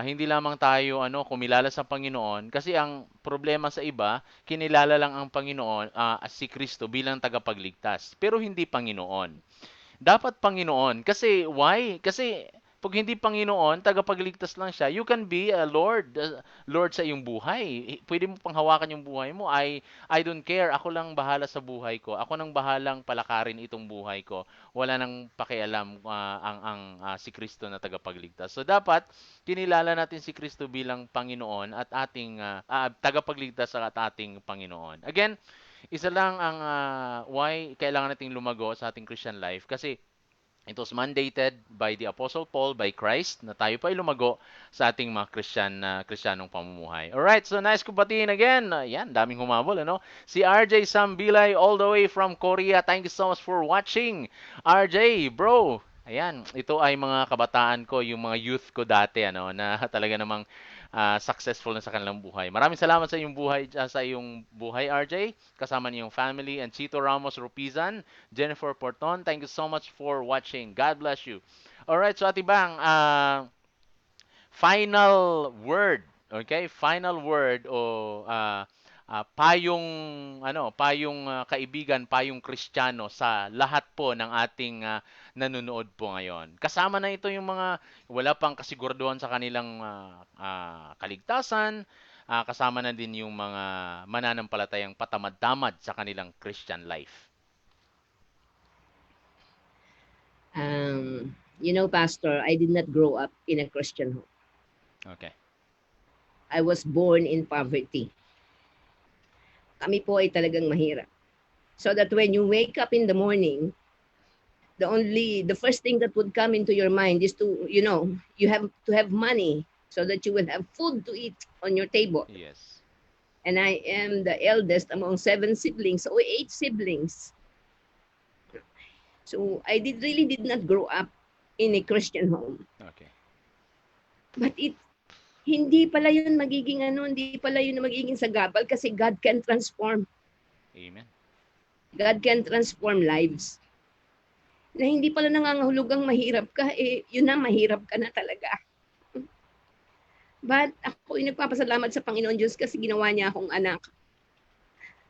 Hindi lamang tayo kumilala sa Panginoon kasi ang problema sa iba, kinilala lang ang Panginoon si Kristo bilang tagapagligtas, pero hindi Panginoon. Dapat Panginoon kasi why? Kasi pag hindi Panginoon, tagapagligtas lang siya, you can be a Lord sa iyong buhay. Pwede mo pang hawakan yung buhay mo. I don't care. Ako lang bahala sa buhay ko. Ako nang bahalang palakarin itong buhay ko. Wala nang pakialam si Kristo na tagapagligtas. So dapat kinilala natin si Kristo bilang Panginoon at ating tagapagligtas at ating Panginoon. Again, isa lang ang why kailangan nating lumago sa ating Christian life kasi it was mandated by the Apostle Paul, by Christ, na tayo pa ay lumago sa ating mga Kristiyanong pamumuhay. Alright, so nice ko batiin again. Yan, daming humabol, Si RJ Sambilay all the way from Korea. Thank you so much for watching. RJ, bro, ayan, ito ay mga kabataan ko, yung mga youth ko dati, na talaga namang successful na sa kanilang buhay. Maraming salamat sa iyong buhay, RJ. Kasama niyong family and Chito Ramos Rupizan, Jennifer Porton. Thank you so much for watching. God bless you. Alright, so Ate Bang, final word, okay? Final word o payong kaibigan, payong Kristiyano sa lahat po ng ating nanonood po ngayon. Kasama na ito yung mga wala pang kasiguraduhan sa kanilang kaligtasan, kasama na din yung mga mananampalatayang patamad-tamad sa kanilang Christian life. Pastor, I did not grow up in a Christian home. Okay. I was born in poverty. Kami po ay talagang mahirap. So that when you wake up in the morning, the first thing that would come into your mind is you have to have money so that you will have food to eat on your table. Yes. And I am the eldest among 7 siblings, so 8 siblings. So I really did not grow up in a Christian home. Okay. But hindi pala yun magiging magiging sagabal kasi God can transform. Amen. God can transform lives. Na hindi pala nangangahulugang mahirap ka, yun na, mahirap ka na talaga. But ako ay nagpapasalamat sa Panginoon Diyos kasi ginawa niya akong anak.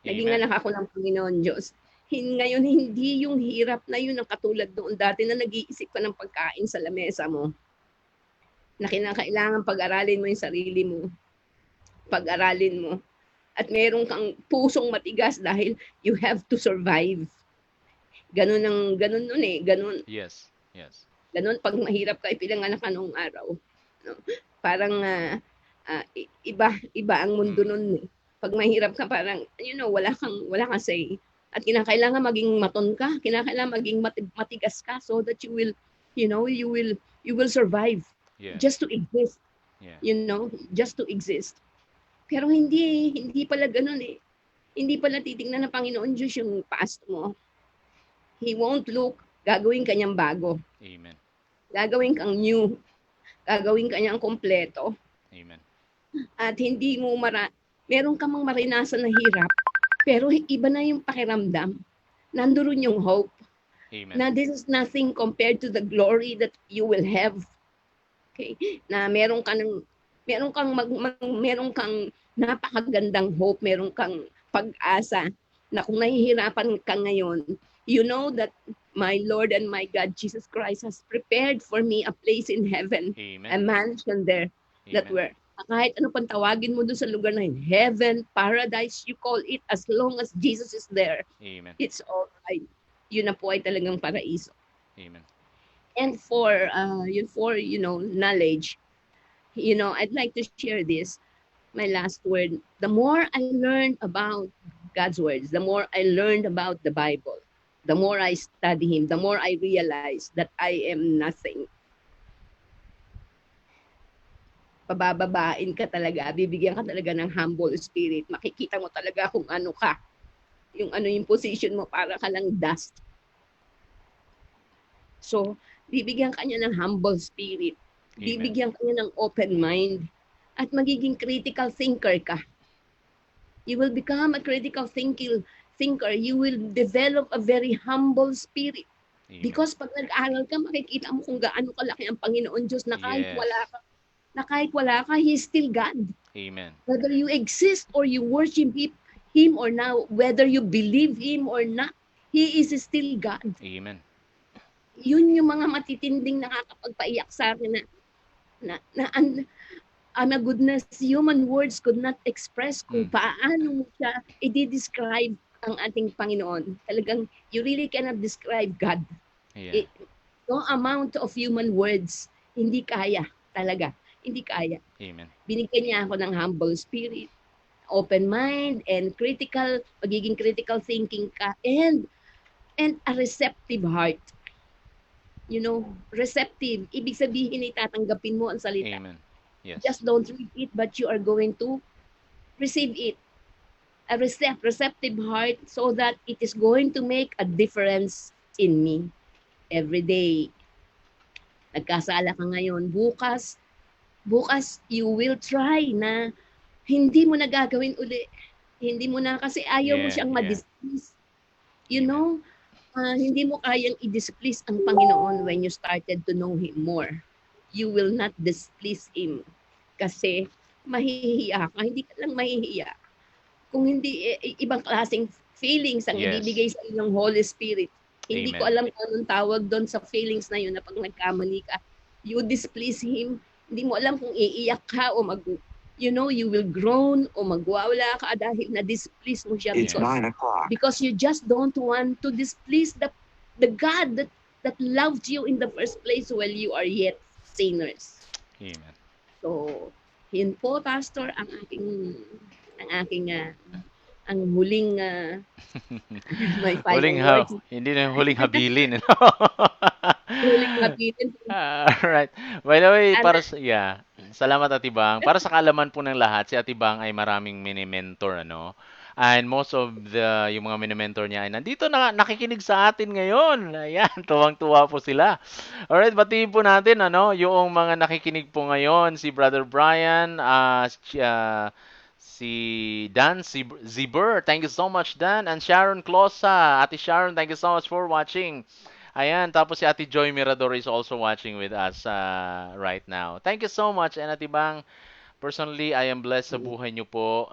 Naging Amen. anak ako ng Panginoon Diyos. Ngayon, hindi yung hirap na yun ang katulad noon dati na nag-iisip ka ng pagkain sa lamesa mo. Na kinakailangan pag-aralin mo yung sarili mo. Pag-aralin mo. At meron kang pusong matigas dahil you have to survive. Ganun nun eh. Ganun. Yes. Yes. Ganun, pag mahirap ka, ipinanganak ka noong araw. No? Parang iba ang mundo nun eh. Pag mahirap ka, parang, wala kang say. At kinakailangan maging maton ka, kinakailangan maging matigas ka so that you will, you will survive Yeah. just to exist, Yeah. just to exist. Pero hindi pala ganun eh. Hindi pala titingnan ng Panginoon Diyos yung past mo. He won't look, gagawin kanyang bago. Amen. Gagawin kang new. Gagawin kanyang kompleto. Amen. At hindi mo meron ka mang marinasan na hirap, pero iba na yung pakiramdam. Nandoon yung hope. Amen. Na this is nothing compared to the glory that you will have. Okay? Na meron kang napakagandang hope, meron kang pag-asa na kung nahihirapan ka ngayon, you know that my Lord and my God Jesus Christ has prepared for me a place in heaven, a Amen. mansion there that Amen. where kahit ano pang tawagin mo doon sa lugar na yun, heaven, paradise, you call it, as long as Jesus is there, Amen. it's all right. Yun na po ay talagang paraiso. Amen. And for knowledge, I'd like to share this, my last word. The more I learned about God's words, the more I learned about the Bible, the more I study Him, the more I realize that I am nothing. Pabababain ka talaga, bibigyan ka talaga ng humble spirit. Makikita mo talaga kung ano ka. Yung position mo, para ka lang dust. So, bibigyan ka niya ng humble spirit. Amen. Bibigyan ka niya ng open mind. At magiging critical thinker ka. You will become a critical thinker. You will develop a very humble spirit. Amen. Because pag nag-aaral ka, makikita mo kung gaano kalaki ang Panginoon Diyos na kahit Yes. wala ka, He is still God. Amen. Whether you exist or you worship Him or not, whether you believe Him or not, He is still God. Amen. Yun yung mga matitinding nakakapagpaiyak sa akin na goodness, human words could not express kung paano mo siya i-describe ang ating Panginoon. Talagang, you really cannot describe God. Yeah. No amount of human words, hindi kaya talaga. Hindi kaya. Amen. Binigyan niya ako ng humble spirit, open mind, and magiging critical thinking ka, and a receptive heart. Receptive. Ibig sabihin, itatanggapin mo ang salita. Amen. Yes. Just don't read it, but you are going to receive it. A receptive heart so that it is going to make a difference in me every day. Nagkasala ka ngayon, bukas you will try na hindi mo na gagawin uli. Hindi mo na, kasi ayaw mo siyang ma-displease. Hindi mo kayang i-displease ang Panginoon when you started to know Him more. You will not displease Him kasi mahihiya ka. Hindi ka lang mahihiya. Kung hindi, ibang klaseng feelings ang ibibigay sa iyo ng Holy Spirit. Hindi ko alam kung anong tawag doon sa feelings na yun, na pag nagkamali ka, you displease Him. Hindi mo alam kung iiyak ka o you will groan o magwawala ka dahil na-displease mo siya. It's 9 o'clock. Because you just don't want to displease the God that loved you in the first place while you are yet sinners. Amen. So, yun po, Pastor, ang huling may Huling final words. hindi na yung huling habilin. Huling natin. Alright. By the way, salamat Ate Bang. Para sa kaalaman po ng lahat, si Ate Bang ay maraming mini-mentor, ano? And most of yung mga mini-mentor niya ay nandito na nakikinig sa atin ngayon. Ayan, tuwang-tuwa po sila. Alright, batiin po natin, yung mga nakikinig po ngayon, si Brother Brian, Si Dan Ziber, thank you so much Dan. And Sharon Closa, Ate Sharon, thank you so much for watching. Ayan, tapos si Ate Joy Mirador is also watching with us right now. Thank you so much. And Ate Bang, personally, I am blessed sa buhay niyo po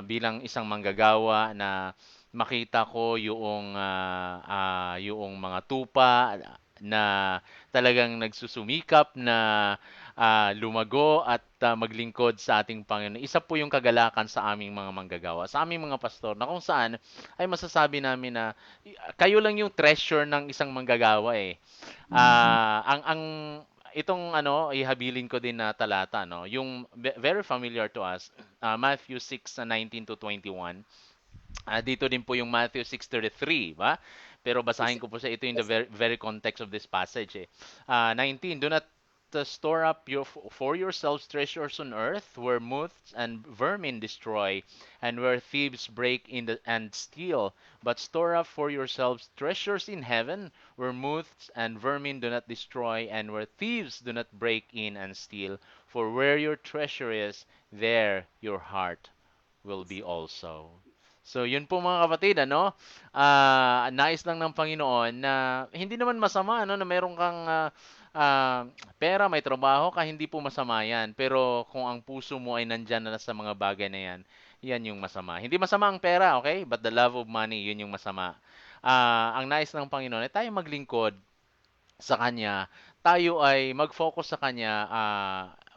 bilang isang manggagawa na makita ko yung mga tupa na talagang nagsusumikap na lumago at maglingkod sa ating Panginoon. Isa po yung kagalakan sa aming mga manggagawa, sa aming mga pastor, na kung saan ay masasabi namin na kayo lang yung treasure ng isang manggagawa eh. Ang itong ihabilin ko din na talata, no, yung very familiar to us, Matthew 6:19 to 21. Dito din po yung Matthew 6:33, ba? Pero basahin ko po sa ito in the very context of this passage. 19, do not store up for yourselves treasures on earth where moths and vermin destroy and where thieves break in and steal, but store up for yourselves treasures in heaven where moths and vermin do not destroy and where thieves do not break in and steal. For where your treasure is, there your heart will be also. So, yun po mga kapatid, nais lang ng Panginoon na hindi naman masama, na meron kang ah, pera, may trabaho ka, hindi po masama yan. Pero kung ang puso mo ay nandyan na sa mga bagay na yan, yan yung masama. Hindi masama ang pera, okay? But the love of money, yun yung masama. Ang nais ng Panginoon ay tayo maglingkod sa Kanya, tayo ay mag-focus sa Kanya,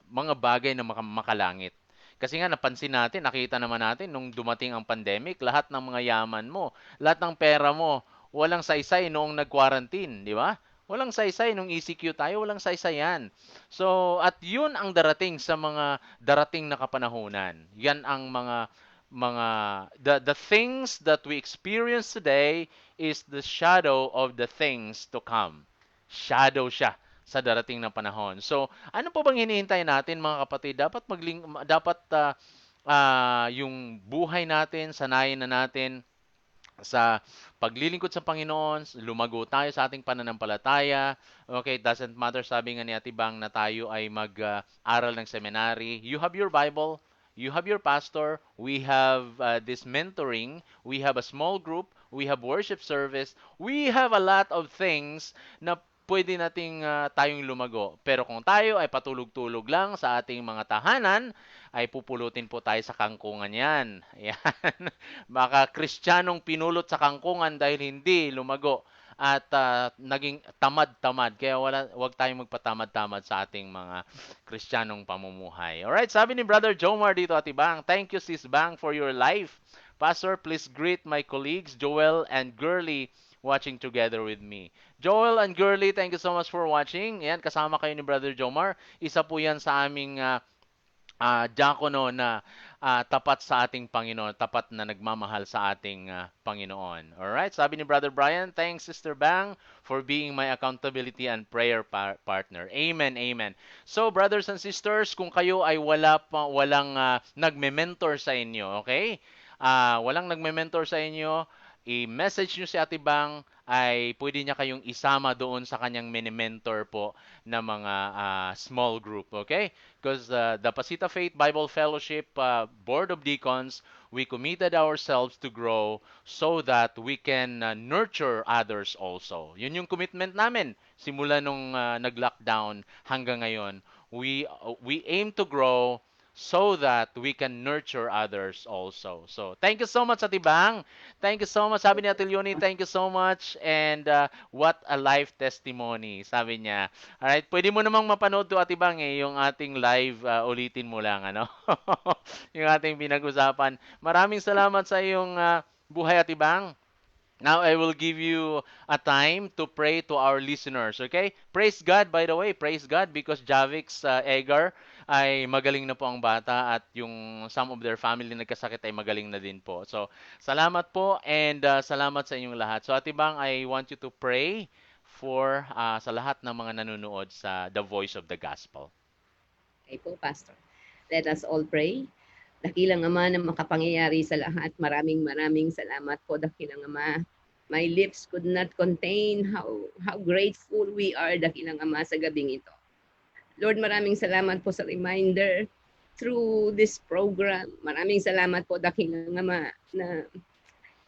mga bagay na makalangit. Kasi nga napansin natin, nakita naman natin nung dumating ang pandemic, lahat ng mga yaman mo, lahat ng pera mo, walang saysay noong nag-quarantine, di ba? Walang saysay nung ECQ tayo, walang saysay yan. So, at yun ang darating sa mga darating na kapanahunan. Yan ang mga the things that we experience today is the shadow of the things to come. Shadow siya sa darating na panahon. So, ano po bang hinihintay natin mga kapatid? Dapat yung buhay natin, sanayin na natin sa paglilingkod sa Panginoon, lumago tayo sa ating pananampalataya. Okay, it doesn't matter, sabi nga ni Ate Bang, na tayo ay mag-aral ng seminary. You have your Bible, you have your pastor, we have this mentoring, we have a small group, we have worship service, we have a lot of things na pwede nating tayong lumago. Pero kung tayo ay patulog-tulog lang sa ating mga tahanan, ay pupulutin po tayo sa kangkungan yan. Yan. Baka Kristiyanong pinulot sa kangkungan dahil hindi lumago at naging tamad-tamad. Kaya wag tayong magpatamad-tamad sa ating mga Kristiyanong pamumuhay. Alright, sabi ni Brother Jomar dito, Ate Bang, thank you Sis Bang for your life. Pastor, please greet my colleagues Joel and Girly watching together with me. Joel and Girly, thank you so much for watching. Yan, kasama kayo ni Brother Jomar. Isa po yan sa aming diakono na tapat sa ating Panginoon, tapat na nagmamahal sa ating Panginoon. Alright, sabi ni Brother Brian, thanks Sister Bang for being my accountability and prayer partner. Amen, amen. So, brothers and sisters, kung kayo ay walang nagme-mentor sa inyo, okay? Walang nagme-mentor sa inyo, i-message nyo si Ate Bang, ay pwede niya kayong isama doon sa kanyang mini-mentor po na mga small group, okay? Because the Pasita Faith Bible Fellowship Board of Deacons, we committed ourselves to grow so that we can nurture others also. Yun yung commitment namin simula nung nag-lockdown hanggang ngayon. We aim to grow so that we can nurture others also. So, thank you so much, Ate Bang. Thank you so much. Sabi ni Ate Leonie, thank you so much. And what a life testimony, sabi niya. Alright, pwede mo namang mapanood to, Ate Bang, yung ating live, ulitin mo lang, yung ating pinag-usapan. Maraming salamat sa iyong buhay, Ate Bang. Now I will give you a time to pray to our listeners, okay? Praise God, by the way, praise God because Javix Egar ay magaling na po ang bata at yung some of their family nagkasakit ay magaling na din po. So, salamat po and salamat sa inyong lahat. So, Ate Bang, I want you to pray for sa lahat ng mga nanonood sa The Voice of the Gospel. Okay po, Pastor. Let us all pray. Dakilang Ama na makapangyayari sa lahat, maraming salamat po, Dakilang Ama. My lips could not contain how grateful we are, Dakilang Ama, sa gabing ito. Lord, maraming salamat po sa reminder through this program. Maraming salamat po, dakilang Ama, na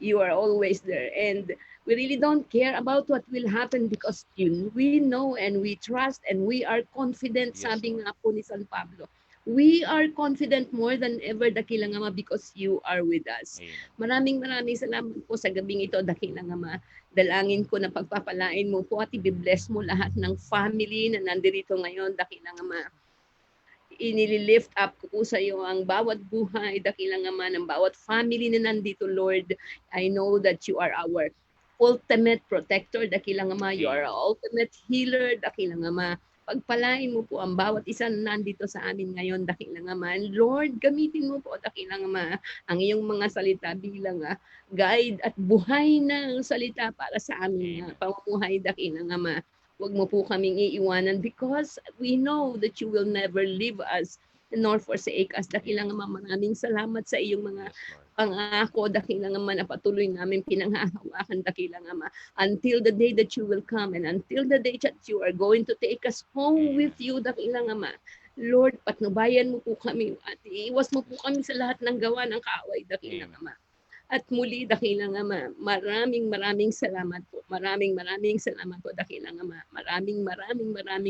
you are always there. And we really don't care about what will happen because we know and we trust and we are confident, Yes, sabi Lord. nga po ni San Pablo. We are confident more than ever, dakilang Ama, because you are with us. Amen. Maraming salamat po sa gabing ito, dakilang Ama. Dalangin ko na pagpapalain mo po at i-bless mo lahat ng family na nandirito ngayon, dakilang Ama. Inili-lift up ko po sa iyo ang bawat buhay, dakilang Ama, ng bawat family na nandito, Lord. I know that you are our ultimate protector, dakilang Ama. You are our ultimate healer, dakilang Ama. Pagpalain mo po ang bawat isa na nandito sa amin ngayon, dakilang Ama. And Lord, gamitin mo po, dakilang Ama, ang iyong mga salita bilang guide at buhay ng salita para sa aming pamumuhay, dakilang Ama. Huwag mo po kaming iiwanan because we know that you will never leave us nor forsake us. Dakilang Ama, maraming salamat sa iyong mga Yes, Lord. pangako, dakilang Ama, na patuloy namin pinanghahawakan, dakilang Ama, until the day that you will come and until the day that you are going to take us home with you, dakilang Ama. Lord, patnubayan mo po kami at iiwas mo po kami sa lahat ng gawa ng kaaway, dakilang Ama. At muli, dakilang Ama, maraming salamat po. Maraming salamat po, dakilang Ama. Maraming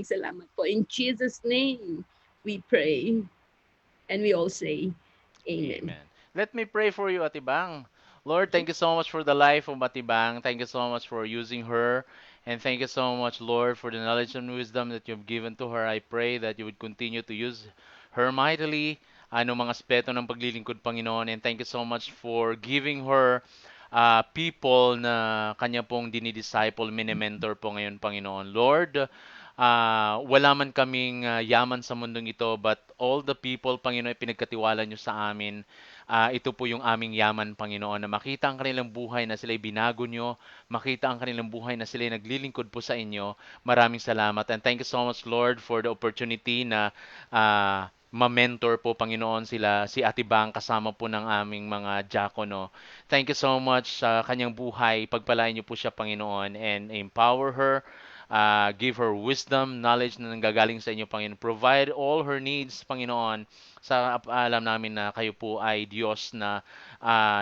salamat po. In Jesus' name, we pray. And we all say, Amen. Amen. Let me pray for you, Atibang. Lord, thank you so much for the life of Atibang. Thank you so much for using her. And thank you so much, Lord, for the knowledge and wisdom that you've given to her. I pray that you would continue to use her mightily mga aspeto ng paglilingkod, Panginoon. And thank you so much for giving her people na kanya pong dinidisciple, mini-mentor po ngayon, Panginoon. Lord, wala man kaming yaman sa mundong ito, but all the people, Panginoon, pinagkatiwala nyo sa amin. Ito po yung aming yaman, Panginoon, na makita ang kanilang buhay na sila'y binago nyo, makita ang kanilang buhay na sila'y naglilingkod po sa inyo. Maraming salamat. And thank you so much, Lord, for the opportunity na ma-mentor po, Panginoon, si Ate Bang kasama po ng aming mga diakono. Thank you so much sa kanyang buhay. Pagpalain niyo po siya, Panginoon, and empower her. Give her wisdom, knowledge na nanggagaling sa inyo, Panginoon. Provide all her needs, Panginoon. Sa alam namin na kayo po ay Diyos na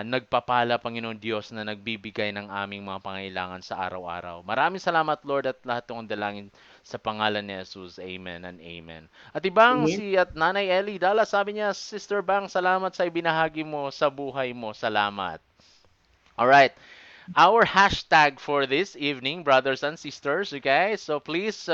nagpapala, Panginoon, Diyos na nagbibigay ng aming mga pangailangan sa araw-araw. Maraming salamat, Lord, at lahat ng dalangin sa pangalan ni Jesus. Amen and amen. At ibang Amen. at Nanay Ellie Dala, sabi niya, Sister Bang, salamat sa ibinahagi mo sa buhay mo. Salamat. Alright. Our hashtag for this evening, brothers and sisters, okay? So please,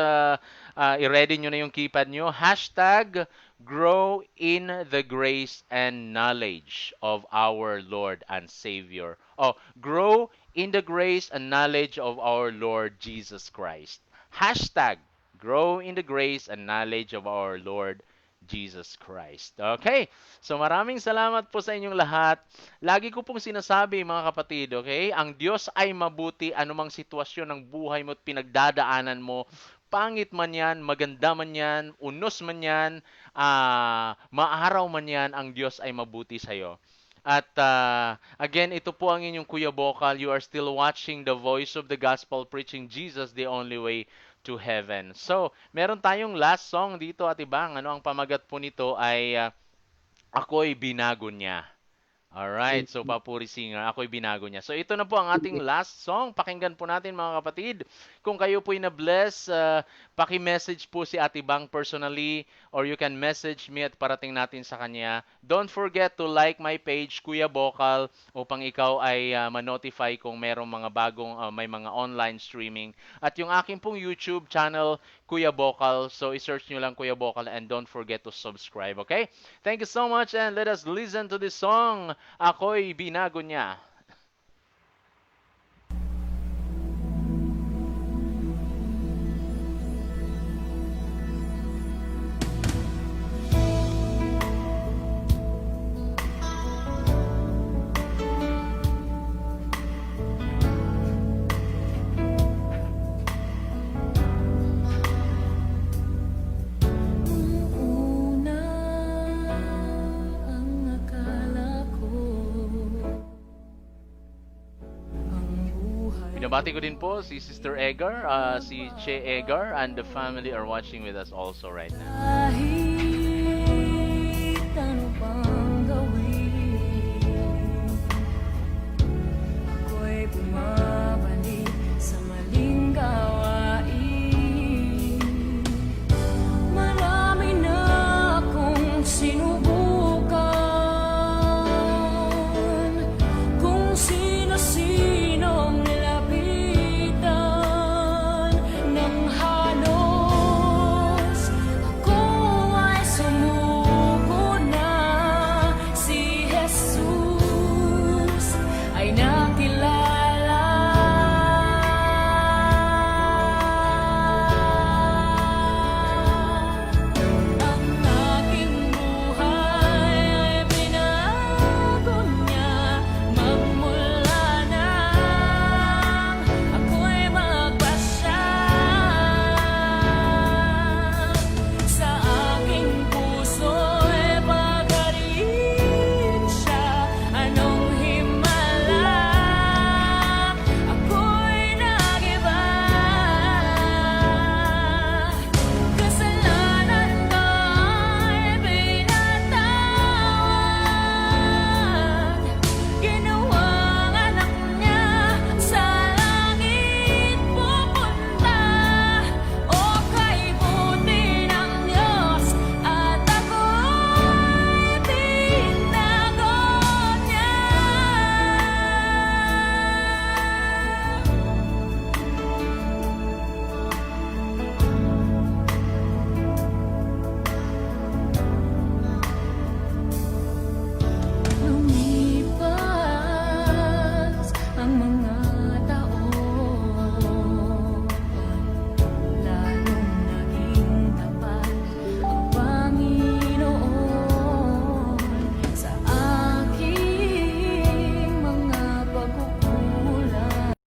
i-ready nyo na yung keypad nyo. Hashtag grow in the grace and knowledge of our Lord and Savior. Oh, grow in the grace and knowledge of our Lord Jesus Christ. Hashtag grow in the grace and knowledge of our Lord Jesus Christ. Okay? So maraming salamat po sa inyong lahat. Lagi ko pong sinasabi, mga kapatid, okay? Ang Diyos ay mabuti anumang sitwasyon ng buhay mo at pinagdadaanan mo. Pangit man yan, maganda man yan, unos man yan, maaraw man yan, ang Diyos ay mabuti sa'yo. At again, ito po ang inyong Kuya Bokal. You are still watching the Voice of the Gospel, preaching Jesus the only way to heaven. So, meron tayong last song dito, Ate Bang. Ang pamagat po nito ay Ako'y Binago Niya. Alright, so Papuri Singer, Ako'y Binago Niya. So ito na po ang ating last song. Pakinggan po natin, mga kapatid. Kung kayo po'y na-bless, paki-message po si Ate Bang personally, or you can message me at parating natin sa kanya. Don't forget to like my page, Kuya Bokal, upang ikaw ay ma-notify kung merong mga bagong, may mga online streaming. At yung aking pong YouTube channel, Kuya Bokal. So i-search nyo lang Kuya Bokal and don't forget to subscribe, okay? Thank you so much and let us listen to this song, Ako'y Binago Niya. Una ang akala ko ang buhay Binabati ko din po si Sister Egar, si Che Egar, and the family are watching with us also right now.